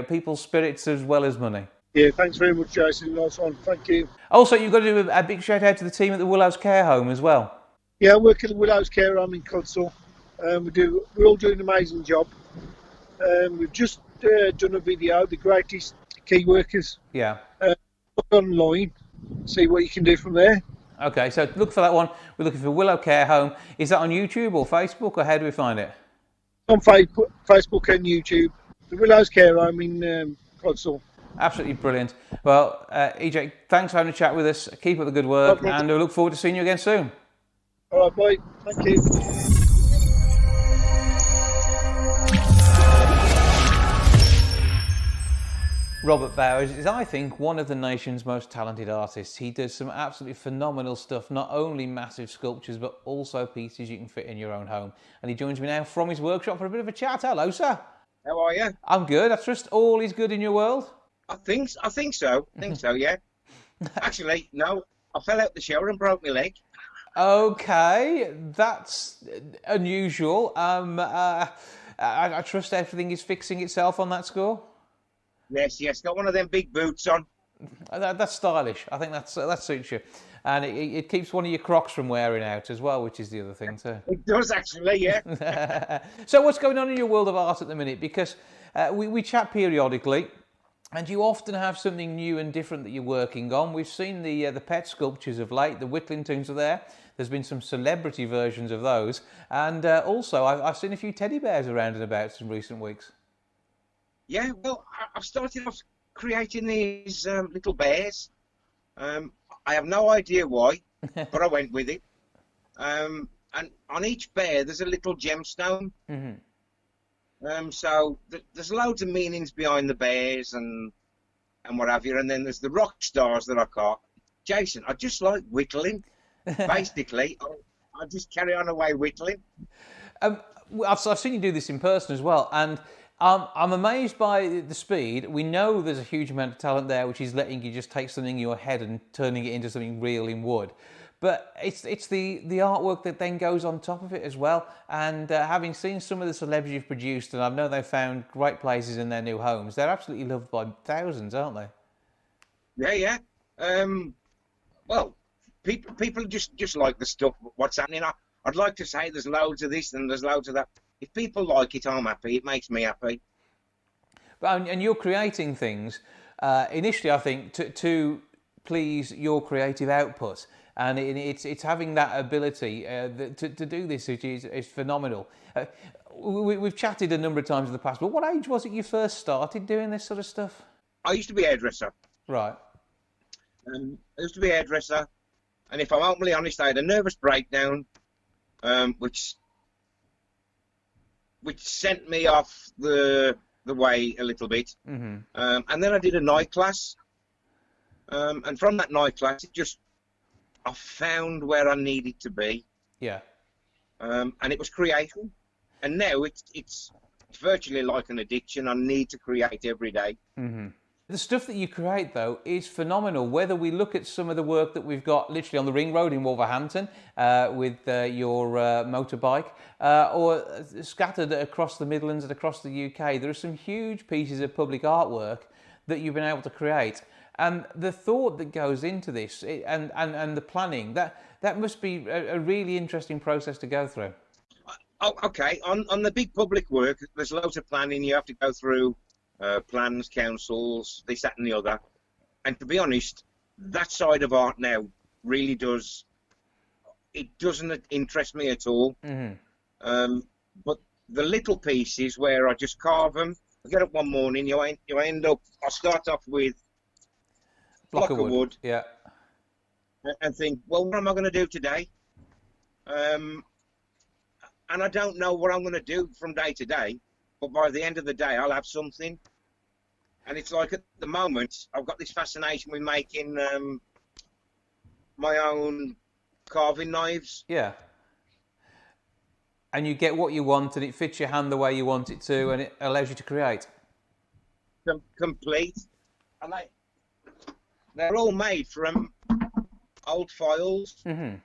people's spirits as well as money. Yeah, thanks very much, Jason. Nice one. Thank you. Also, you've got to do a big shout out to the team at the Willows Care Home as well. Yeah, I work at the Willows Care Home in Cudsall. We're all doing an amazing job. We've just done a video, the greatest key workers. Yeah. Look online, see what you can do from there. Okay, so look for that one. We're looking for Willow Care Home. Is that on YouTube or Facebook, or how do we find it? On Facebook and YouTube. The Willows Care Home in Cudsall. Absolutely brilliant. Well, EJ, thanks for having a chat with us. Keep up the good work, and we look forward to seeing you again soon. All right, bye. Thank you. Robert Bowers is, I think, one of the nation's most talented artists. He does some absolutely phenomenal stuff, not only massive sculptures, but also pieces you can fit in your own home. And he joins me now from his workshop for a bit of a chat. Hello, sir. How are you? I'm good. I trust all is good in your world. I think so. Yeah. Actually, no. I fell out the shower and broke my leg. Okay, that's unusual. I trust everything is fixing itself on that score. Yes. Got one of them big boots on. That's stylish. I think that suits you, and it keeps one of your Crocs from wearing out as well, which is the other thing too. It does actually, yeah. So what's going on in your world of art at the minute? Because we chat periodically. And you often have something new and different that you're working on. We've seen the pet sculptures of late. The Whittlingtons are there. There's been some celebrity versions of those. And also, I've seen a few teddy bears around and about in recent weeks. Yeah, well, I've started off creating these little bears. I have no idea why, but I went with it. and on each bear there's a little gemstone. So there's loads of meanings behind the bears and what have you. And then there's the rock stars that I caught. Jason, I just like whittling. Basically, I just carry on away whittling. I've seen you do this in person as well, and I'm amazed by the speed. We know there's a huge amount of talent there, which is letting you just take something in your head and turning it into something real in wood. But it's the artwork that then goes on top of it as well. And having seen some of the celebs you've produced, and I know they've found great places in their new homes, they're absolutely loved by thousands, aren't they? Yeah. Well, people just like the stuff. What's happening? I'd like to say there's loads of this and there's loads of that. If people like it, I'm happy. It makes me happy. And you're creating things initially, I think, to please your creative output. And it's having that ability to do this, which is phenomenal. We've chatted a number of times in the past, but what age was it you first started doing this sort of stuff? I used to be a hairdresser. Right. I used to be a hairdresser, and if I'm openly honest, I had a nervous breakdown, which sent me off the way a little bit. And then I did a night class, and from that night class, I found where I needed to be. Yeah. And it was creating. And now it's virtually like an addiction. I need to create every day. The stuff that you create, though, is phenomenal. Whether we look at some of the work that we've got literally on the ring road in Wolverhampton with your motorbike, or scattered across the Midlands and across the UK, there are some huge pieces of public artwork that you've been able to create. And the thought that goes into this and the planning, that must be a really interesting process to go through. Oh, okay. On the big public work, there's loads of planning. You have to go through plans, councils, this, that and the other. And to be honest, that side of art now really doesn't interest me at all. But the little pieces where I just carve them, I get up one morning, I start off with block of wood. Yeah. And think, well, what am I going to do today? And I don't know what I'm going to do from day to day, but by the end of the day, I'll have something. And it's like at the moment, I've got this fascination with making my own carving knives. Yeah. And you get what you want, and it fits your hand the way you want it to, and it allows you to create. Complete. And they're all made from old files. And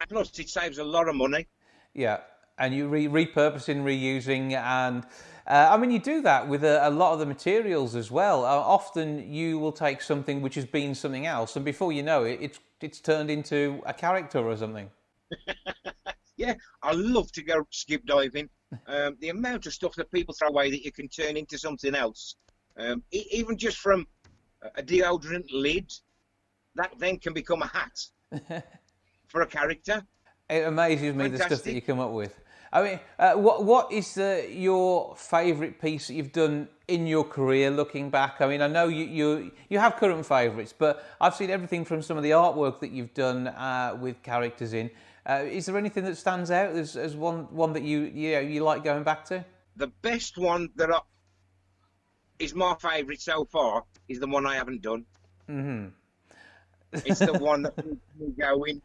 plus, it saves a lot of money. Yeah, and you repurposing, reusing, and I mean, you do that with a lot of the materials as well. Often you will take something which has been something else, and before you know it, it's turned into a character or something. Yeah, I love to go skip diving. The amount of stuff that people throw away that you can turn into something else, even just from a deodorant lid, that then can become a hat for a character. It amazes me. Fantastic. The stuff that you come up with. I mean, what is your favourite piece that you've done in your career, looking back? I mean, I know you have current favourites, but I've seen everything from some of the artwork that you've done with characters in. Is there anything that stands out as one that you like going back to? The best one that is my favourite so far is the one I haven't done. It's the one that keeps me going.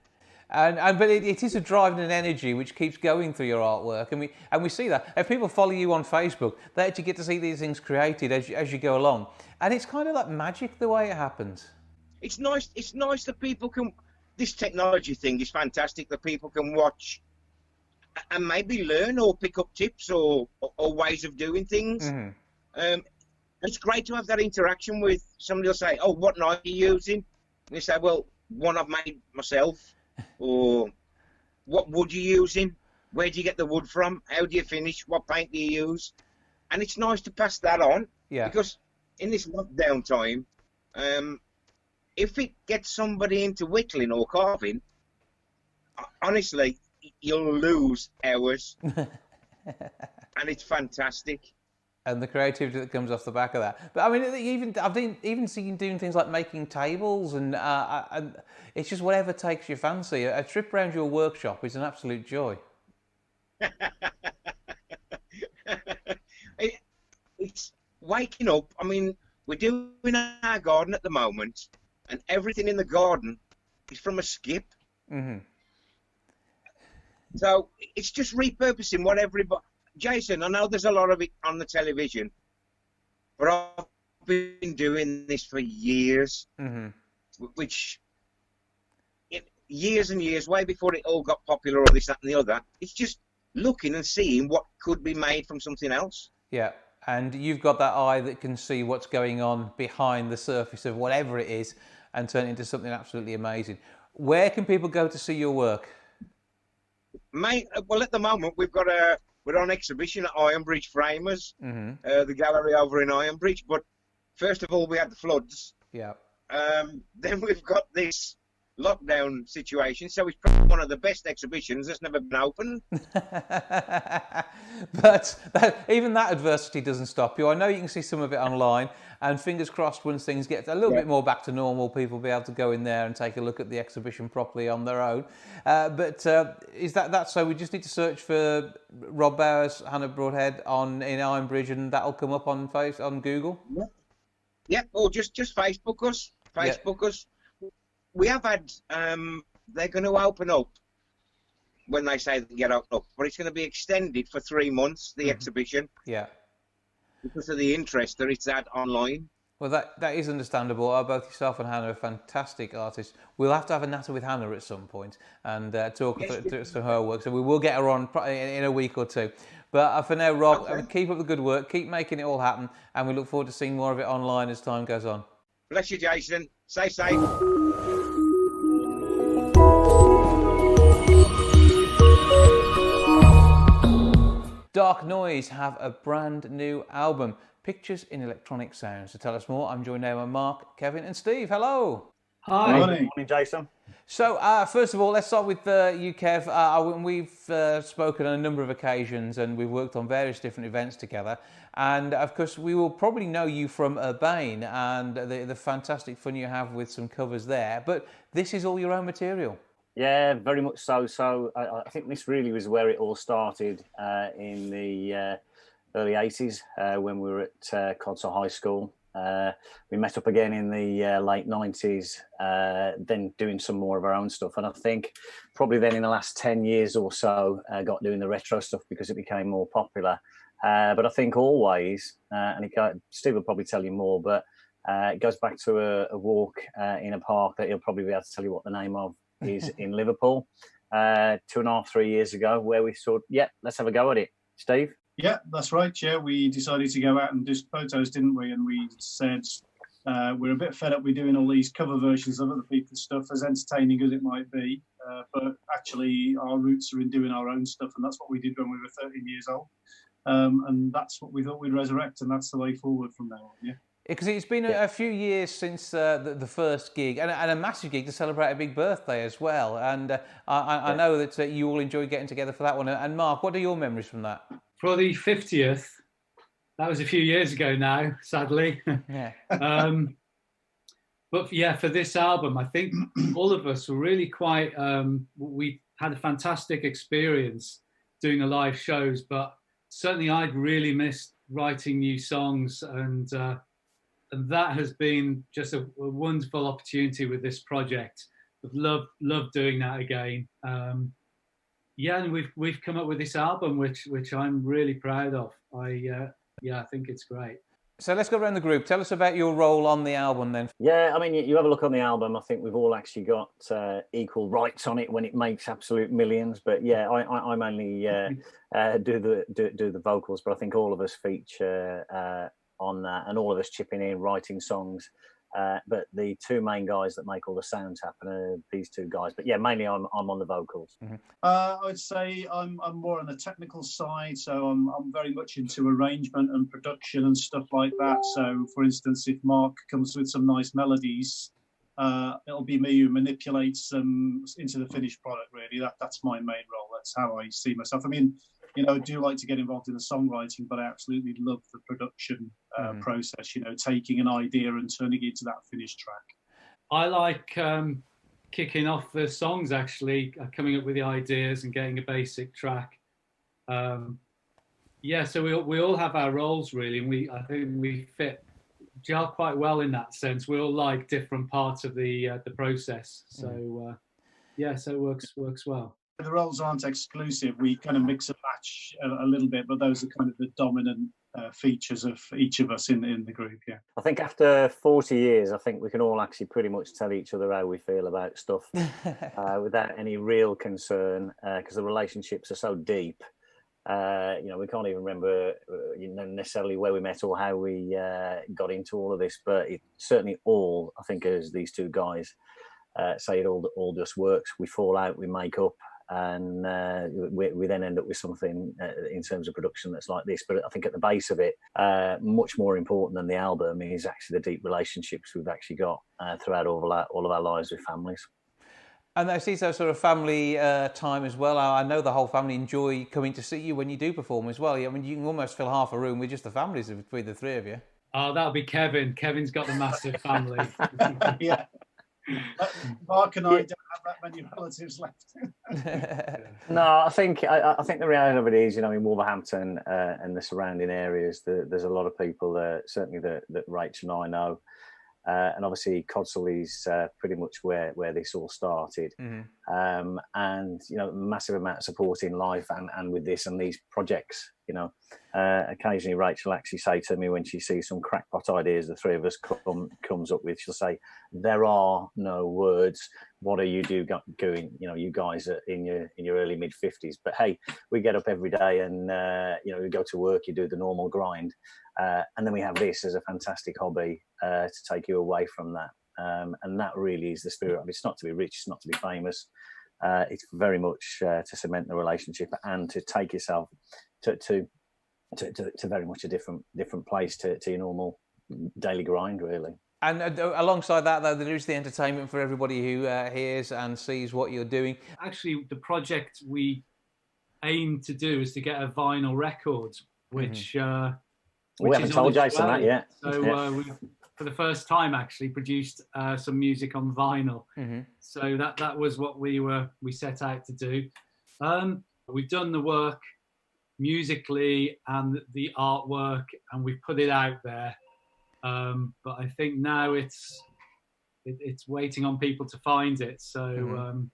But it is a drive and an energy which keeps going through your artwork, and we see that. If people follow you on Facebook, they actually get to see these things created as you go along, and it's kind of like magic the way it happens. It's nice. It's nice that people can. This technology thing is fantastic that people can watch and maybe learn or pick up tips or ways of doing things. It's great to have that interaction with somebody. Will say, "Oh, what knife are you using?" And you say, "Well, one I've made myself." Or what wood are you using? Where do you get the wood from? How do you finish? What paint do you use? And it's nice to pass that on. Yeah. Because in this lockdown time, if it gets somebody into whittling or carving, honestly, you'll lose hours. And it's fantastic. And the creativity that comes off the back of that. But I mean, I've even seen you doing things like making tables, and it's just whatever takes your fancy. A trip around your workshop is an absolute joy. It's waking up. I mean, we're doing our garden at the moment, and everything in the garden is from a skip. Mm-hmm. So it's just repurposing what everybody... Jason, I know there's a lot of it on the television, but I've been doing this for years, which... years and years, way before it all got popular or this, that and the other. It's just looking and seeing what could be made from something else. Yeah, and you've got that eye that can see what's going on behind the surface of whatever it is and turn it into something absolutely amazing. Where can people go to see your work? Well, at the moment, we're on exhibition at Ironbridge Framers, the gallery over in Ironbridge. But first of all, we had the floods. Yeah. Then we've got this lockdown situation, so it's probably one of the best exhibitions that's never been opened. But even that adversity doesn't stop you. I know you can see some of it online, and fingers crossed once things get a little bit more back to normal, people will be able to go in there and take a look at the exhibition properly on their own. But is that so? We just need to search for Rob Bowers, Hannah Broadhead in Ironbridge, and that'll come up on Google? Yeah, or just Facebook us. Us. We have had, they're going to open up when they say they can get open up, but it's going to be extended for 3 months, the exhibition. Yeah. Because of the interest that it's had online. Well, that is understandable. Both yourself and Hannah are fantastic artists. We'll have to have a natter with Hannah at some point and talk through her work. So we will get her on in a week or two. But for now, Rob, keep up the good work, keep making it all happen, and we look forward to seeing more of it online as time goes on. Bless you, Jason. Stay safe. Dark Noise have a brand new album, Pictures in Electronic Sounds. To tell us more, I'm joined now by Mark, Kevin and Steve. Hello. Hi. Good morning, Jason. So, first of all, let's start with you, Kev. We've spoken on a number of occasions and we've worked on various different events together. And, of course, we will probably know you from Urbane and the fantastic fun you have with some covers there. But this is all your own material. Yeah, very much so. So I think this really was where it all started in the early 80s when we were at Codsall High School. We met up again in the late 90s, then doing some more of our own stuff. And I think probably then in the last 10 years or so, got doing the retro stuff because it became more popular. But I think always, and Steve will probably tell you more, but it goes back to a walk in a park that he'll probably be able to tell you what the name of is in Liverpool 2.5, 3 years ago, where we thought, let's have a go at it. Steve? Yeah, that's right. Yeah, we decided to go out and do photos, didn't we? And we said we're a bit fed up with doing all these cover versions of other people's stuff, as entertaining as it might be. But actually, our roots are in doing our own stuff, and that's what we did when we were 13 years old. And that's what we thought we'd resurrect, and that's the way forward from now on. Yeah. Because it's been a few years since the first gig, and a massive gig to celebrate a big birthday as well. And I know that you all enjoyed getting together for that one. And Mark, what are your memories from that? For the 50th, that was a few years ago now, sadly. Yeah. But yeah, for this album, I think all of us were really quite, we had a fantastic experience doing the live shows, but certainly I'd really missed writing new songs, and that has been just a wonderful opportunity with this project. I've loved doing that again. And we've come up with this album, which I'm really proud of. I think it's great. So let's go around the group. Tell us about your role on the album then. Yeah, I mean, you have a look on the album. I think we've all actually got equal rights on it when it makes absolute millions. But yeah, I mainly do the vocals, but I think all of us feature on that, and all of us chipping in, writing songs. But the two main guys that make all the sounds happen are these two guys. But yeah, mainly I'm on the vocals. Mm-hmm. I'd say I'm more on the technical side, so I'm very much into arrangement and production and stuff like that. So, for instance, if Mark comes with some nice melodies, it'll be me who manipulates them into the finished product. Really, that's my main role. That's how I see myself. I mean, do like to get involved in the songwriting, but I absolutely love the production process, taking an idea and turning it into that finished track. I like kicking off the songs, actually, coming up with the ideas and getting a basic track. So we all have our roles, really, and I think we gel quite well in that sense. We all like different parts of the process, so so it works well. The roles aren't exclusive. We kind of mix and match a little bit, but those are kind of the dominant features of each of us in the group. Yeah, I think after 40 years, I think we can all actually pretty much tell each other how we feel about stuff without any real concern, because the relationships are so deep. We can't even remember necessarily where we met or how we got into all of this, but it certainly all, I think, as these two guys say, it all just works. We fall out, we make up, and we then end up with something in terms of production that's like this. But I think at the base of it, much more important than the album is actually the deep relationships we've actually got throughout all of our lives with families. And I see that sort of family time as well. I know the whole family enjoy coming to see you when you do perform as well. I mean, you can almost fill half a room with just the families between the three of you. Oh, that'll be Kevin. Kevin's got the massive family. Yeah. Mark and I don't have that many relatives left. No, I think the reality of it is, in Wolverhampton and the surrounding areas, there's a lot of people certainly that Rachel and I know. And obviously Codsall is pretty much where this all started. And massive amount of support in life and with this and these projects. Occasionally Rachel actually say to me when she sees some crackpot ideas the three of us comes up with, she'll say, "There are no words. What are you doing? You guys are in your early mid-50s, but hey, we get up every day and we go to work. You do the normal grind, and then we have this as a fantastic hobby to take you away from that. And that really is the spirit of it. It's not to be rich, it's not to be famous. It's very much to cement the relationship and to take yourself to very much a different place to your normal daily grind, really." And alongside that, though, there is the entertainment for everybody who hears and sees what you're doing. Actually, the project we aim to do is to get a vinyl record, which we haven't told Jason that yet. So we've, for the first time, actually produced some music on vinyl. So that was what we set out to do. We've done the work musically and the artwork, and we've put it out there. But I think now it's waiting on people to find it. So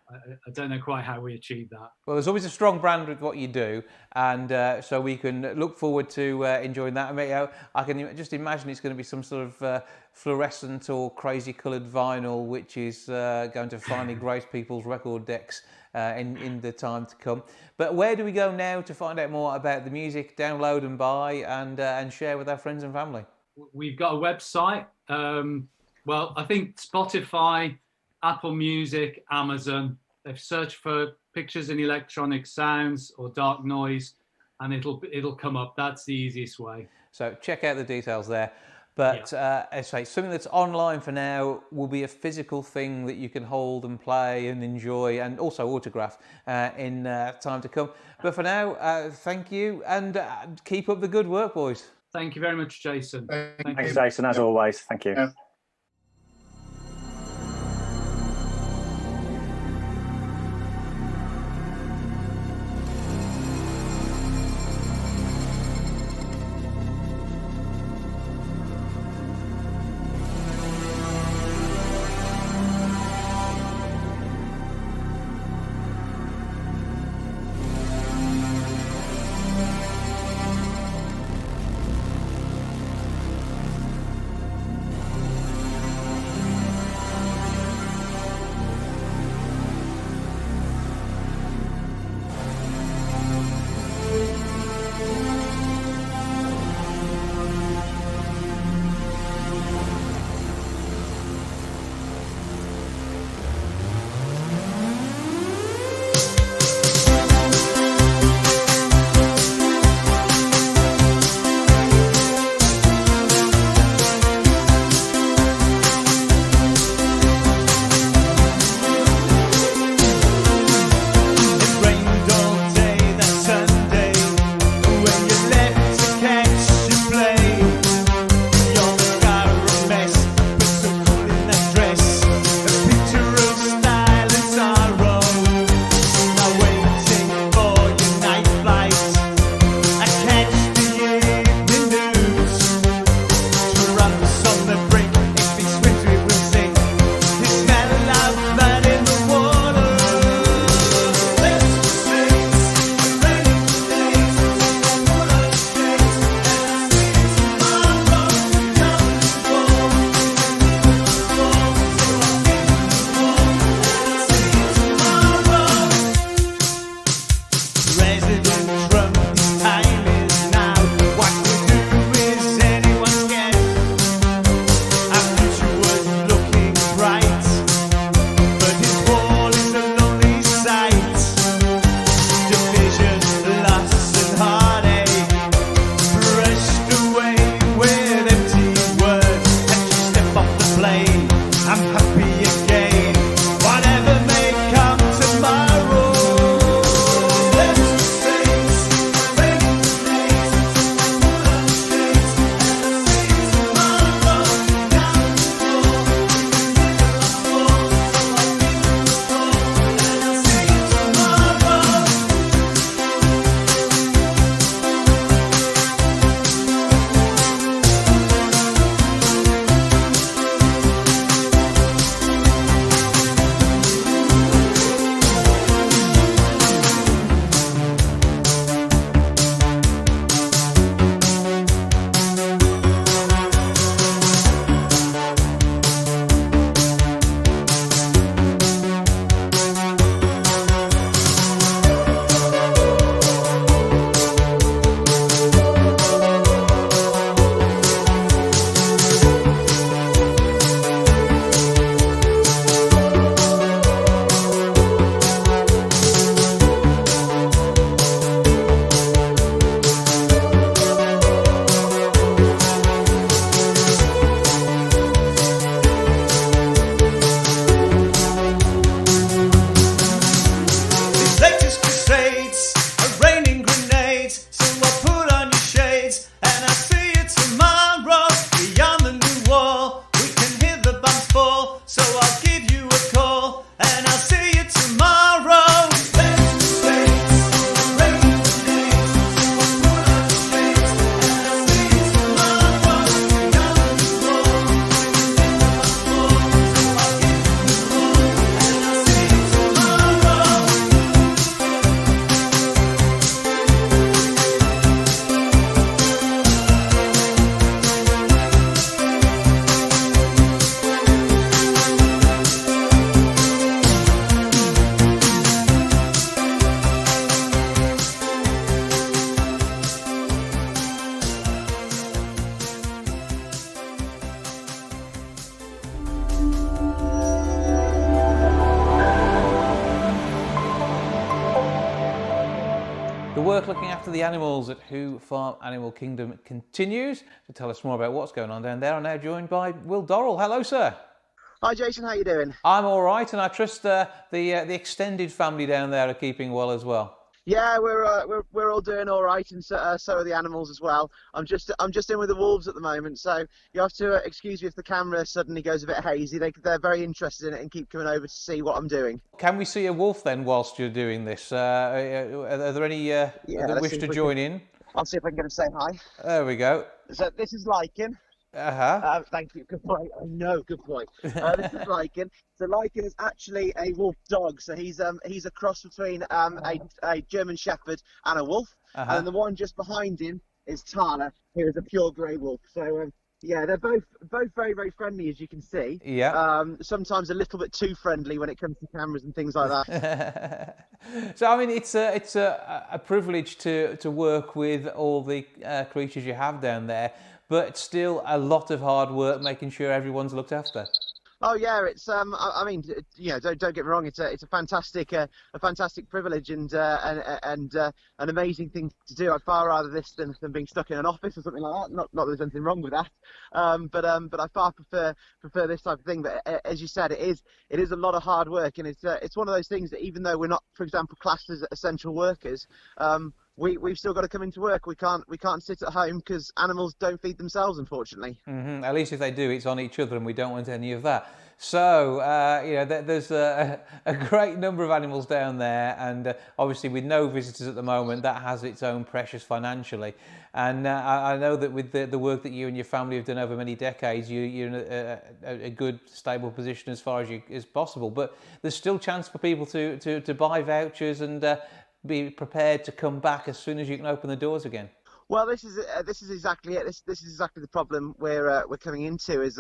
I don't know quite how we achieve that. Well, there's always a strong brand with what you do, and so we can look forward to enjoying that. I mean, I can just imagine it's going to be some sort of fluorescent or crazy coloured vinyl, which is going to finally grace people's record decks in the time to come. But where do we go now to find out more about the music, download and buy, and share with our friends and family? We've got a website. Well, I think Spotify, Apple Music, Amazon. They've searched for Pictures and Electronic Sounds or Dark Noise, and it'll come up. That's the easiest way. So check out the details there. But as I say, something that's online for now will be a physical thing that you can hold and play and enjoy, and also autograph in time to come. But for now, thank you, and keep up the good work, boys. Thank you very much, Jason. Thanks, Jason, as always. Thank you. Yeah. The work looking after the animals at Who Farm Animal Kingdom continues. To tell us more about what's going on down there, I'm now joined by Will Dorrell. Hello, sir. Hi, Jason. How you doing? I'm all right, and I trust the extended family down there are keeping well as well. Yeah, we're all doing all right, and so are the animals as well. I'm just in with the wolves at the moment, so you have to excuse me if the camera suddenly goes a bit hazy. They're very interested in it and keep coming over to see what I'm doing. Can we see a wolf then whilst you're doing this? Are there any that wish to join in? I'll see if I can get them to say hi. There we go. So this is Lichen. Thank you. Good point. I know. Good point. This is Lichen. So Lichen is actually a wolf dog. So he's a cross between a German Shepherd and a wolf. And the one just behind him is Tana, who is a pure grey wolf. So yeah, they're both very, very friendly, as you can see. Yeah. Sometimes a little bit too friendly when it comes to cameras and things like that. So I mean, it's a privilege to work with all the creatures you have down there, but still a lot of hard work making sure everyone's looked after. Oh yeah, it's I mean, you know, don't get me wrong. It's a fantastic privilege and an amazing thing to do. I'd far rather this than being stuck in an office or something like that. Not that there's anything wrong with that, but I far prefer this type of thing. But as you said, it is a lot of hard work, and it's one of those things that even though we're not, for example, classed as essential workers, we've still got to come into work. We can't sit at home because animals don't feed themselves, unfortunately. Mm-hmm. At least if they do, it's on each other, and we don't want any of that. So you know, there's a great number of animals down there, and obviously with no visitors at the moment, that has its own pressures financially. And I know that with the work that you and your family have done over many decades, you're in a good, stable position as far as possible. But there's still chance for people to buy vouchers and be prepared to come back as soon as you can open the doors again. Well, this is exactly it. This is exactly the problem we're coming into. Is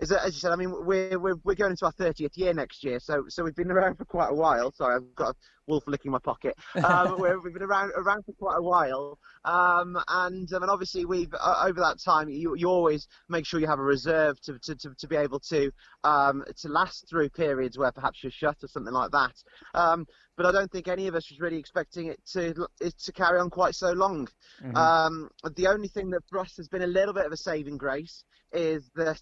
that, as you said, I mean, we're going into our 30th year next year, so we've been around for quite a while. Sorry, I've got a wolf licking my pocket. We've been around for quite a while, and obviously we've over that time you always make sure you have a reserve to be able to last through periods where perhaps you're shut or something like that. But I don't think any of us was really expecting it to carry on quite so long. Mm-hmm. The only thing that for us has been a little bit of a saving grace is that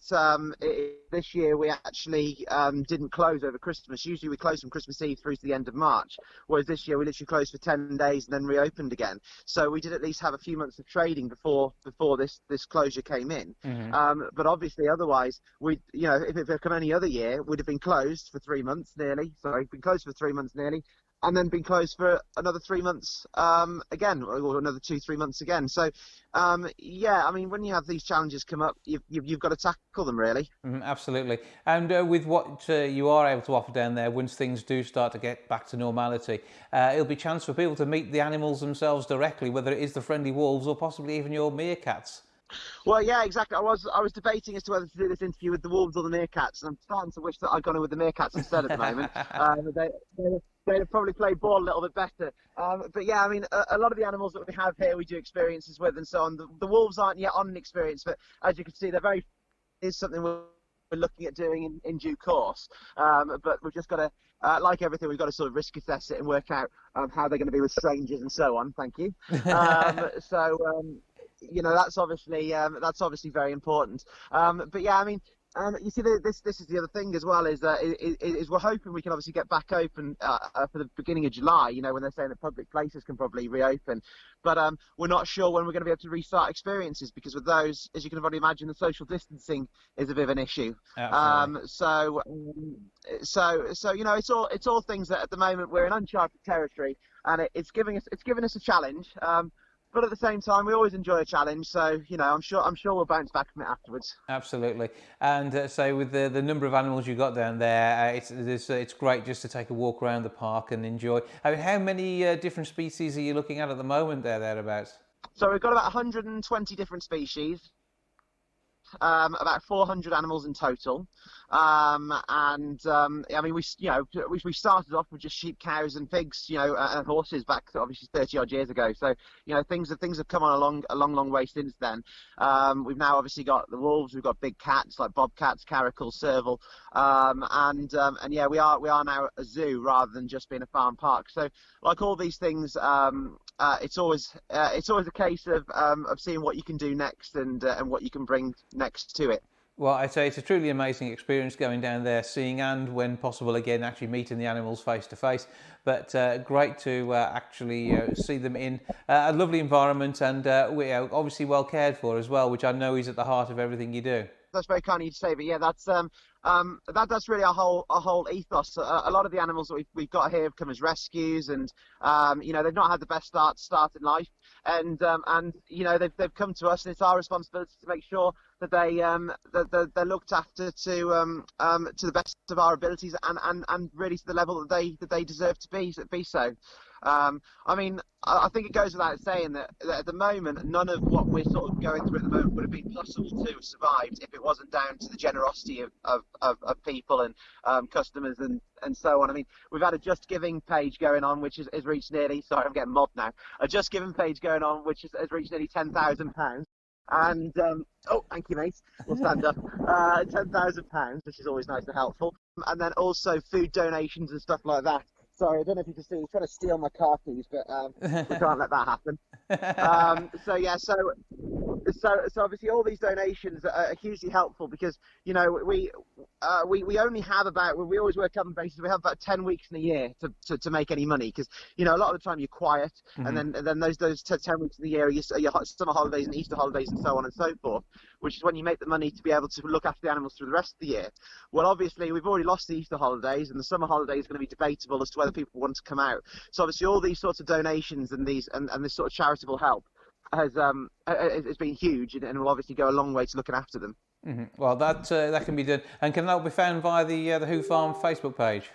this year we actually didn't close over Christmas. Usually we close from Christmas Eve through to the end of March, whereas this year we literally closed for 10 days and then reopened again. So we did at least have a few months of trading before this closure came in. Mm-hmm. But obviously otherwise, if it had come any other year, we'd have been closed for 3 months nearly. Sorry, been closed for 3 months nearly. And then been closed for another 3 months again, or another 2-3 months again. So, yeah, I mean, when you have these challenges come up, you've got to tackle them, really. Absolutely. And with what you are able to offer down there, once things do start to get back to normality, it'll be a chance for people to meet the animals themselves directly, whether it is the friendly wolves or possibly even your meerkats. Well, yeah, exactly. I was debating as to whether to do this interview with the wolves or the meerkats, and I'm starting to wish that I'd gone in with the meerkats instead at the moment. They'd have probably played ball a little bit better. But yeah, I mean, a lot of the animals that we have here, we do experiences with and so on. The wolves aren't yet on an experience, but as you can see, is something we're looking at doing in due course. But we've just got to, like everything, we've got to sort of risk assess it and work out how they're going to be with strangers and so on. Thank you. You know, that's obviously very important. But yeah, I mean, you see, this is the other thing as well, is we're hoping we can obviously get back open for the beginning of July, you know, when they're saying that public places can probably reopen. But we're not sure when we're going to be able to restart experiences, because with those, as you can probably imagine, the social distancing is a bit of an issue. So you know, it's all things that at the moment we're in uncharted territory, and it's giving us a challenge. But at the same time, we always enjoy a challenge, so you know, I'm sure we'll bounce back from it afterwards. Absolutely, and so with the number of animals you got down there, it's great just to take a walk around the park and enjoy. I mean, how many different species are you looking at the moment thereabouts? So we've got about 120 different species. About 400 animals in total. I mean, we started off with just sheep, cows, and pigs, and horses back obviously 30 odd years ago. So things have come on a long way since then. We've now obviously got the wolves, we've got big cats like bobcats, caracals, serval, and yeah, we are now a zoo rather than just being a farm park. So like all these things, it's always a case of seeing what you can do next and what you can bring next to it. Well, I'd say it's a truly amazing experience going down there, seeing and, when possible again, actually meeting the animals face to face. But great to actually see them in a lovely environment and obviously well cared for as well, which I know is at the heart of everything you do. That's very kind of you to say, but yeah, that's really our whole ethos. A lot of the animals that we've got here have come as rescues, and they've not had the best start in life, and they've come to us, and it's our responsibility to make sure that they're looked after to the best of our abilities and really to the level that they deserve to be so. I mean, I think it goes without saying that at the moment, none of what we're sort of going through at the moment would have been possible to have survived if it wasn't down to the generosity of people and customers and so on. I mean, we've had a Just Giving page going on, which has reached nearly, sorry, I'm getting mobbed now, a Just Giving page going on, which has reached nearly £10,000. And, oh, thank you, mate. We'll stand up. £10,000, which is always nice and helpful. And then also food donations and stuff like that. Sorry, I don't know if you can see. He's trying to steal my car keys, but we can't let that happen. So obviously all these donations are hugely helpful because we only have we always work up on basis. We have about 10 weeks in a year to make any money because a lot of the time you're quiet, and then those 10 weeks in the year are your summer holidays and Easter holidays and so on and so forth, which is when you make the money to be able to look after the animals through the rest of the year. Well, obviously we've already lost the Easter holidays, and the summer holidays is going to be debatable as to whether people want to come out. So obviously all these sorts of donations and this sort of charitable help has been huge, and will obviously go a long way to looking after them. Well, that can be done, and can that be found via the Who Farm Facebook page?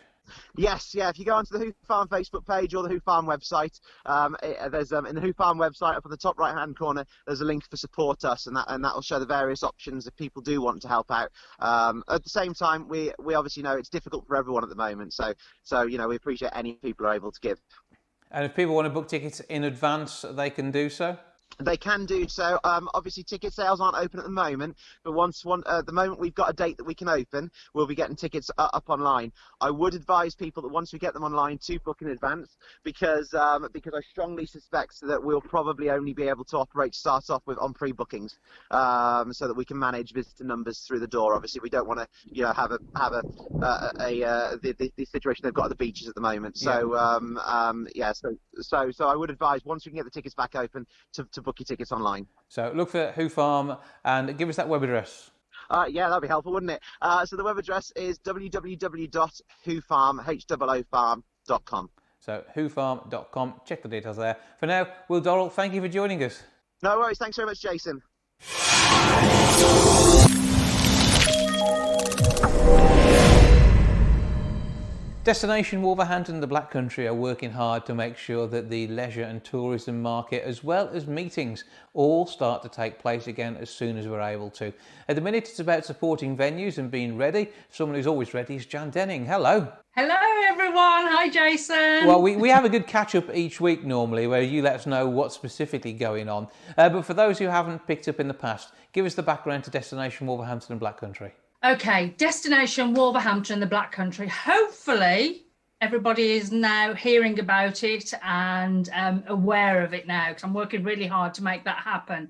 Yes, yeah. If you go onto the Who Farm Facebook page or the Who Farm website, there's in the Who Farm website up on the top right-hand corner, there's a link for Support Us, and that will show the various options if people do want to help out. At the same time, we obviously know it's difficult for everyone at the moment, so we appreciate any people are able to give. And if people want to book tickets in advance, they can do so? They can do so. Obviously, ticket sales aren't open at the moment, but the moment we've got a date that we can open, we'll be getting tickets up online. I would advise people that once we get them online to book in advance, because I strongly suspect that we'll probably only be able to start off with on pre-bookings, so that we can manage visitor numbers through the door. Obviously, we don't want to have the situation they've got at the beaches at the moment. So so I would advise once we can get the tickets back open to book your tickets online. So look for Who Farm and give us that web address. Yeah, that'd be helpful, wouldn't it? So the web address is www.whofarm.com. So whofarm.com. Check the details there. For now, Will Dorrell, thank you for joining us. No worries. Thanks very much, Jason. Destination Wolverhampton and the Black Country are working hard to make sure that the leisure and tourism market, as well as meetings, all start to take place again as soon as we're able to. At the minute, it's about supporting venues and being ready. Someone who's always ready is Jan Denning. Hello. Hello, everyone. Hi, Jason. Well, we have a good catch-up each week normally where you let us know what's specifically going on. But for those who haven't picked up in the past, give us the background to Destination Wolverhampton and Black Country. Okay, Destination Wolverhampton and the Black Country. Hopefully, everybody is now hearing about it and aware of it now, because I'm working really hard to make that happen.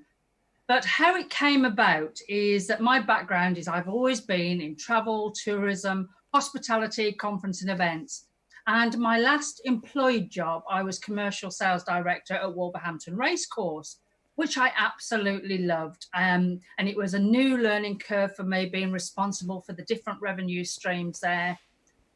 But how it came about is that my background is I've always been in travel, tourism, hospitality, conference and events. And my last employed job, I was commercial sales director at Wolverhampton Racecourse, which I absolutely loved. And it was a new learning curve for me, being responsible for the different revenue streams there,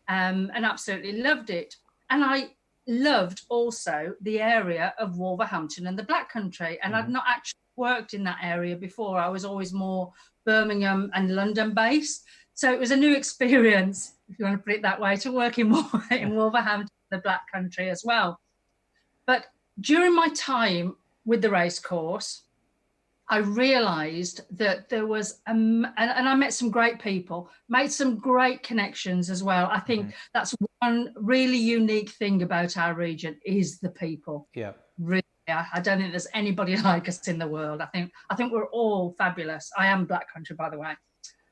and absolutely loved it. And I loved also the area of Wolverhampton and the Black Country. And I'd not actually worked in that area before. I was always more Birmingham and London based. So it was a new experience, if you want to put it that way, to work in Wolverhampton, the Black Country as well. But during my time with the racecourse, I realised that there was, and I met some great people, made some great connections as well. I think that's one really unique thing about our region is the people. Yeah. Really, I don't think there's anybody like us in the world. I think we're all fabulous. I am Black Country, by the way.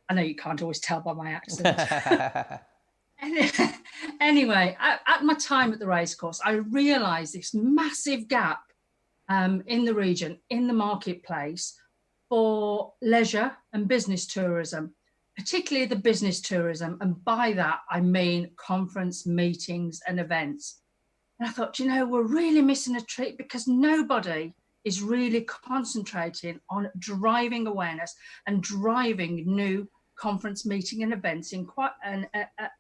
I know you can't always tell by my accent. Anyway, at my time at the racecourse, I realised this massive gap in the region, in the marketplace for leisure and business tourism, particularly the business tourism. And by that, I mean conference meetings and events. And I thought, we're really missing a trick because nobody is really concentrating on driving awareness and driving new conference meeting and events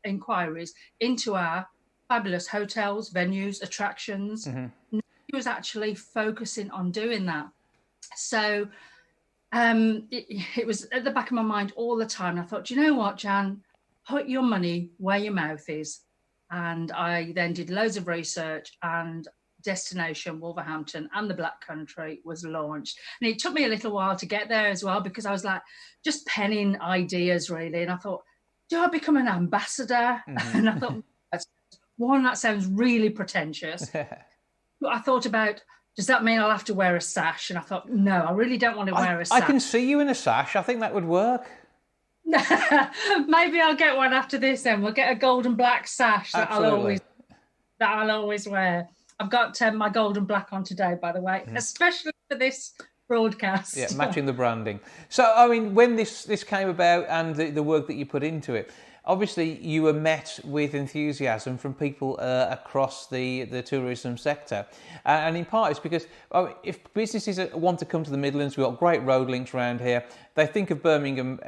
inquiries into our fabulous hotels, venues, attractions. He was actually focusing on doing that. So it was at the back of my mind all the time. And I thought, you know what, Jan, put your money where your mouth is. And I then did loads of research, and Destination Wolverhampton and the Black Country was launched. And it took me a little while to get there as well, because I was like just penning ideas really. And I thought, do I become an ambassador? And I thought, one, that sounds really pretentious. I thought about, does that mean I'll have to wear a sash? And I thought, no, I really don't want to wear a sash. I can see you in a sash. I think that would work. Maybe I'll get one after this then. We'll get a gold and black sash that I'll always wear. I've got my gold and black on today, by the way, especially for this broadcast. Yeah, matching the branding. So, I mean, when this came about and the work that you put into it, obviously you were met with enthusiasm from people across the tourism sector. And in part it's because if businesses want to come to the Midlands, we've got great road links around here, they think of Birmingham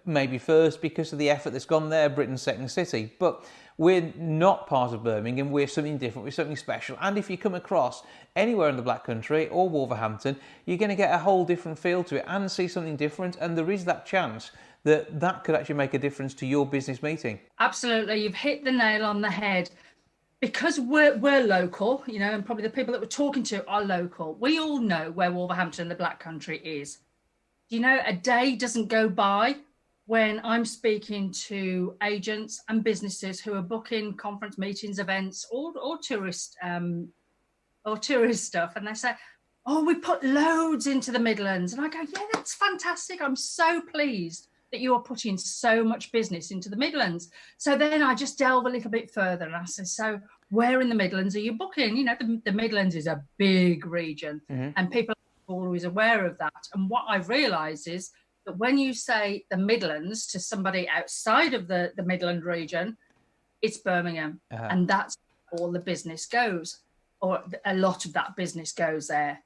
maybe first because of the effort that's gone there, Britain's second city. But we're not part of Birmingham, we're something different, we're something special. And if you come across anywhere in the Black Country or Wolverhampton, you're going to get a whole different feel to it and see something different. And there is that chance that could actually make a difference to your business meeting. Absolutely, you've hit the nail on the head. Because we're local, and probably the people that we're talking to are local. We all know where Wolverhampton and the Black Country is. A day doesn't go by when I'm speaking to agents and businesses who are booking conference meetings, events, or tourist stuff, and they say, "Oh, we put loads into the Midlands," and I go, "Yeah, that's fantastic. I'm so pleased that you are putting so much business into the Midlands." So then I just delve a little bit further and I say, so where in the Midlands are you booking? The Midlands is a big region and people are always aware of that. And what I've realised is that when you say the Midlands to somebody outside of the Midland region, it's Birmingham. And that's all the business goes, or a lot of that business goes there.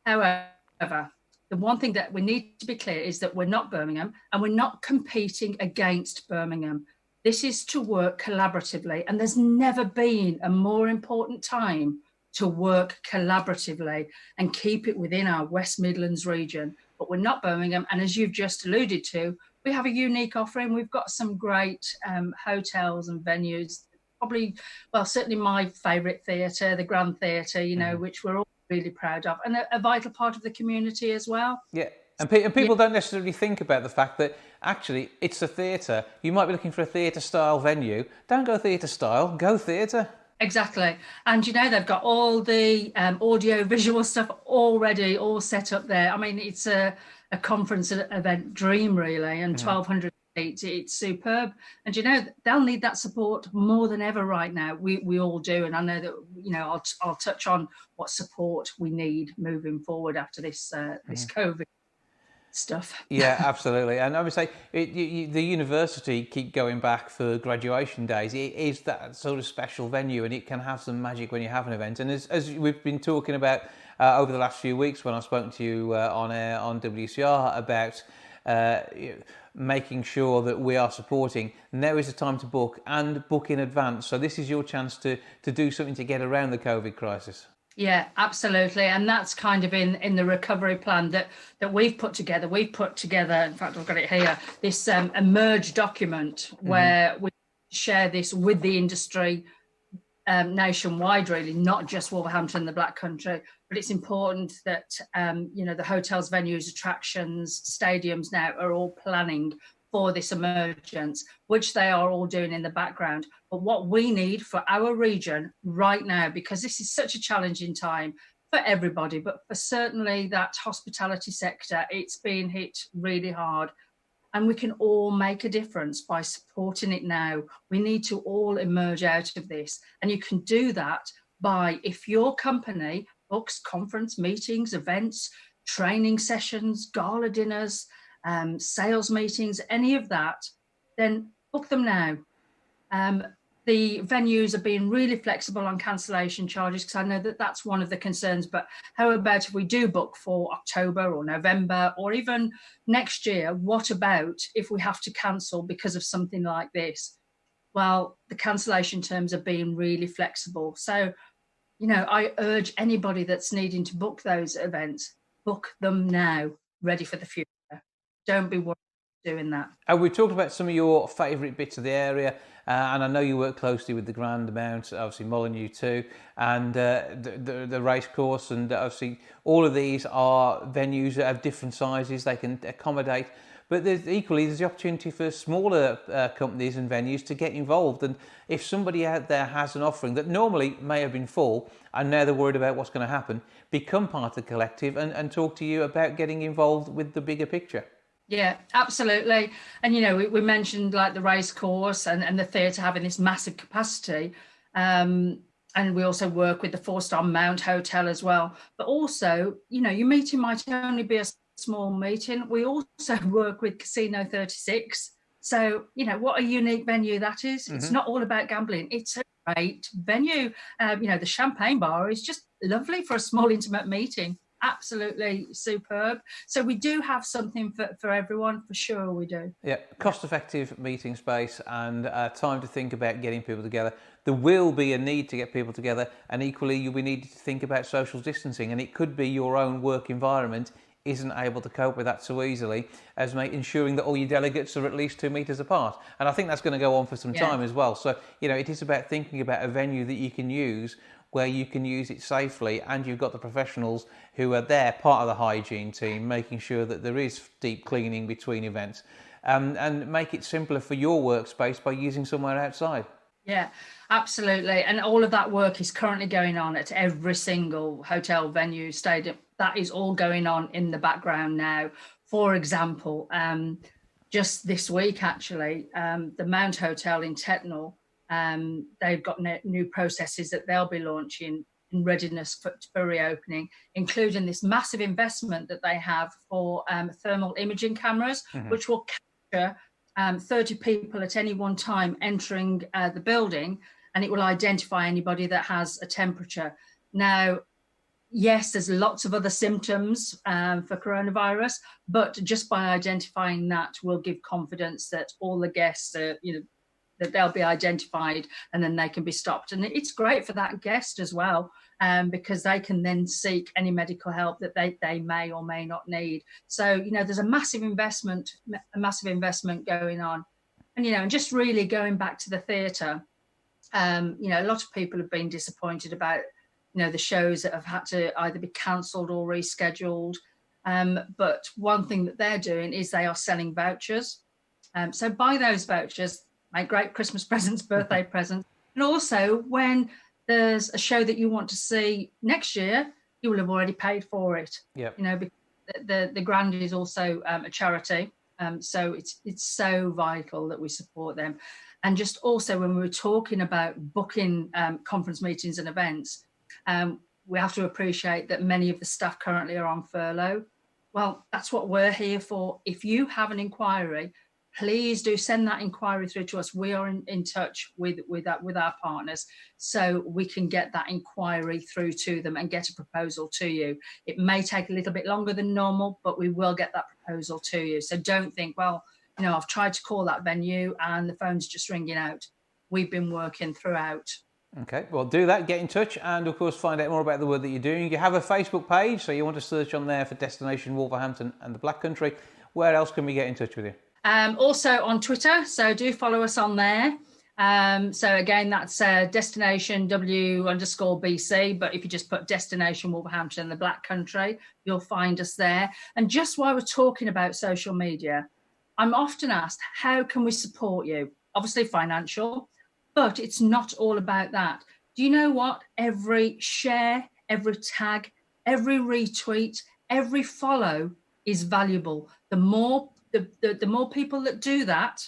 However, the one thing that we need to be clear is that we're not Birmingham and we're not competing against Birmingham. This is to work collaboratively, and there's never been a more important time to work collaboratively and keep it within our West Midlands region. But we're not Birmingham, and as you've just alluded to, we have a unique offering. We've got some great hotels and venues, certainly my favourite theatre, the Grand Theatre, which we're all really proud of, and a vital part of the community as well. Yeah, and people don't necessarily think about the fact that actually it's a theatre. You might be looking for a theatre style venue. Don't go theatre style, go theatre. Exactly. And they've got all the audio visual stuff already all set up there. I mean, it's a conference event dream really, and 1,200 seats. It's superb. And they'll need that support more than ever right now. We all do. And I know that I'll touch on what support we need moving forward after this COVID stuff. Yeah, absolutely. And I would say the university keep going back for graduation days. It is that sort of special venue, and it can have some magic when you have an event. And as we've been talking about over the last few weeks when I've spoken to you on air on WCR about making sure that we are supporting, now is the time to book and book in advance. So this is your chance to do something to get around the COVID crisis. Yeah, absolutely. And that's kind of in the recovery plan that we've put together. We've put together, in fact, I've got it here, this emerge document where we share this with the industry nationwide, really, not just Wolverhampton and the Black Country, but it's important that, the hotels, venues, attractions, stadiums now are all planning for this emergence, which they are all doing in the background. But what we need for our region right now, because this is such a challenging time for everybody, but for certainly that hospitality sector, it's been hit really hard. And we can all make a difference by supporting it now. We need to all emerge out of this. And you can do that by, if your company books conference meetings, events, training sessions, gala dinners, sales meetings, any of that, then book them now. The venues are being really flexible on cancellation charges, because I know that that's one of the concerns. But how about if we do book for October or November or even next year? What about if we have to cancel because of something like this? Well, the cancellation terms are being really flexible. So, I urge anybody that's needing to book those events, book them now, ready for the future. Don't be worried doing that. We talked about some of your favourite bits of the area, and I know you work closely with the Grand Mount, obviously Molyneux too, and the race course, and obviously all of these are venues that have different sizes they can accommodate. But there's the opportunity for smaller companies and venues to get involved. And if somebody out there has an offering that normally may have been full, and now they're worried about what's going to happen, become part of the collective and talk to you about getting involved with the bigger picture. Yeah, absolutely. And, we mentioned like the race course and the theatre having this massive capacity. And we also work with the 4-star Mount Hotel as well. But also, your meeting might only be a small meeting. We also work with Casino 36. So, what a unique venue that is. Mm-hmm. It's not all about gambling. It's a great venue. The champagne bar is just lovely for a small, intimate meeting. Absolutely superb. So we do have something for everyone, for sure we do. Yeah, cost-effective meeting space and time to think about getting people together. There will be a need to get people together, and equally you'll be needed to think about social distancing, and it could be your own work environment isn't able to cope with that so easily as ensuring that all your delegates are at least 2 metres apart. And I think that's going to go on for some time as well. So, it is about thinking about a venue that you can use where you can use it safely, and you've got the professionals who are there, part of the hygiene team, making sure that there is deep cleaning between events, and make it simpler for your workspace by using somewhere outside. Yeah, absolutely. And all of that work is currently going on at every single hotel, venue, stadium. That is all going on in the background now. For example, just this week, actually, the Mount Hotel in Tettenhall, they've got new processes that they'll be launching in readiness for reopening, including this massive investment that they have for thermal imaging cameras, mm-hmm. which will capture 30 people at any one time entering the building, and it will identify anybody that has a temperature. Now, yes, there's lots of other symptoms for coronavirus, but just by identifying that will give confidence that all the guests are, that they'll be identified and then they can be stopped. And it's great for that guest as well, because they can then seek any medical help that they may or may not need. So, there's a massive investment going on. And, and just really going back to the theatre, a lot of people have been disappointed about, the shows that have had to either be cancelled or rescheduled. But one thing that they're doing is they are selling vouchers. So buy those vouchers, make great Christmas presents, birthday presents. And also when there's a show that you want to see next year, you will have already paid for it. Yep. Because the Grand is also a charity. So it's so vital that we support them. And just also when we were talking about booking conference meetings and events, we have to appreciate that many of the staff currently are on furlough. Well, that's what we're here for. If you have an inquiry, please do send that inquiry through to us. We are in touch with our partners, so we can get that inquiry through to them and get a proposal to you. It may take a little bit longer than normal, but we will get that proposal to you. So don't think, well, I've tried to call that venue and the phone's just ringing out. We've been working throughout. Okay, well, do that, get in touch, and of course find out more about the work that you're doing. You have a Facebook page, so you want to search on there for Destination Wolverhampton and the Black Country. Where else can we get in touch with you? Also on Twitter, so do follow us on there. So again, that's destination W_BC. But if you just put destination Wolverhampton in the Black Country, you'll find us there. And just while we're talking about social media, I'm often asked, how can we support you? Obviously financial, but it's not all about that. Do you know what? Every share, every tag, every retweet, every follow is valuable. The more people that do that,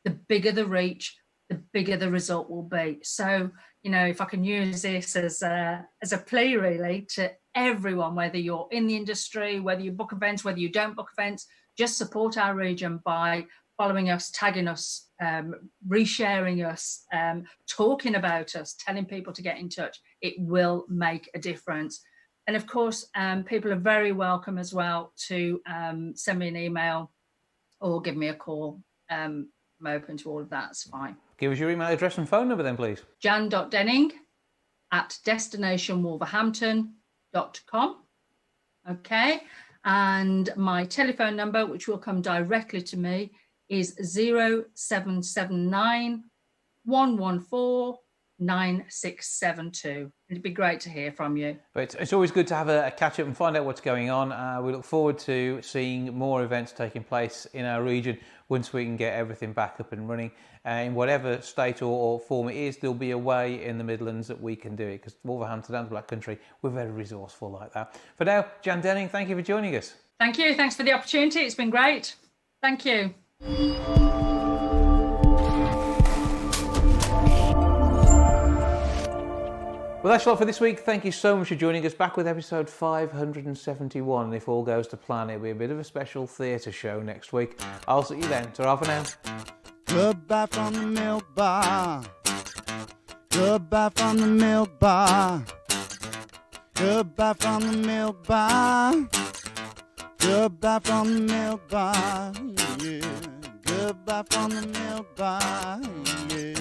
the bigger the reach, the bigger the result will be. So, you know, if I can use this as a plea really to everyone, whether you're in the industry, whether you book events, whether you don't book events, just support our region by following us, tagging us, resharing us, talking about us, telling people to get in touch. It will make a difference. And of course, people are very welcome as well to send me an email or give me a call. I'm open to all of that. It's fine. Give us your email address and phone number then, please. jan.denning@destinationwolverhampton.com. Okay. And my telephone number, which will come directly to me, is 0779 114 9672. It'd be great to hear from you. But it's always good to have a catch up and find out what's going on. We look forward to seeing more events taking place in our region once we can get everything back up and running. In whatever state or form it is, there'll be a way in the Midlands that we can do it, because Wolverhampton and the Black Country, we're very resourceful like that. For now, Jan Denning, thank you for joining us. Thank you. Thanks for the opportunity. It's been great. Thank you. Well, that's a lot for this week. Thank you so much for joining us. Back with episode 571. And if all goes to plan, it'll be a bit of a special theatre show next week. I'll see you then. Ta-ra for now. Goodbye from the milk bar. Goodbye from the milk bar. Goodbye from the milk bar. Goodbye from the milk bar. Yeah. Goodbye from the milk bar. Yeah.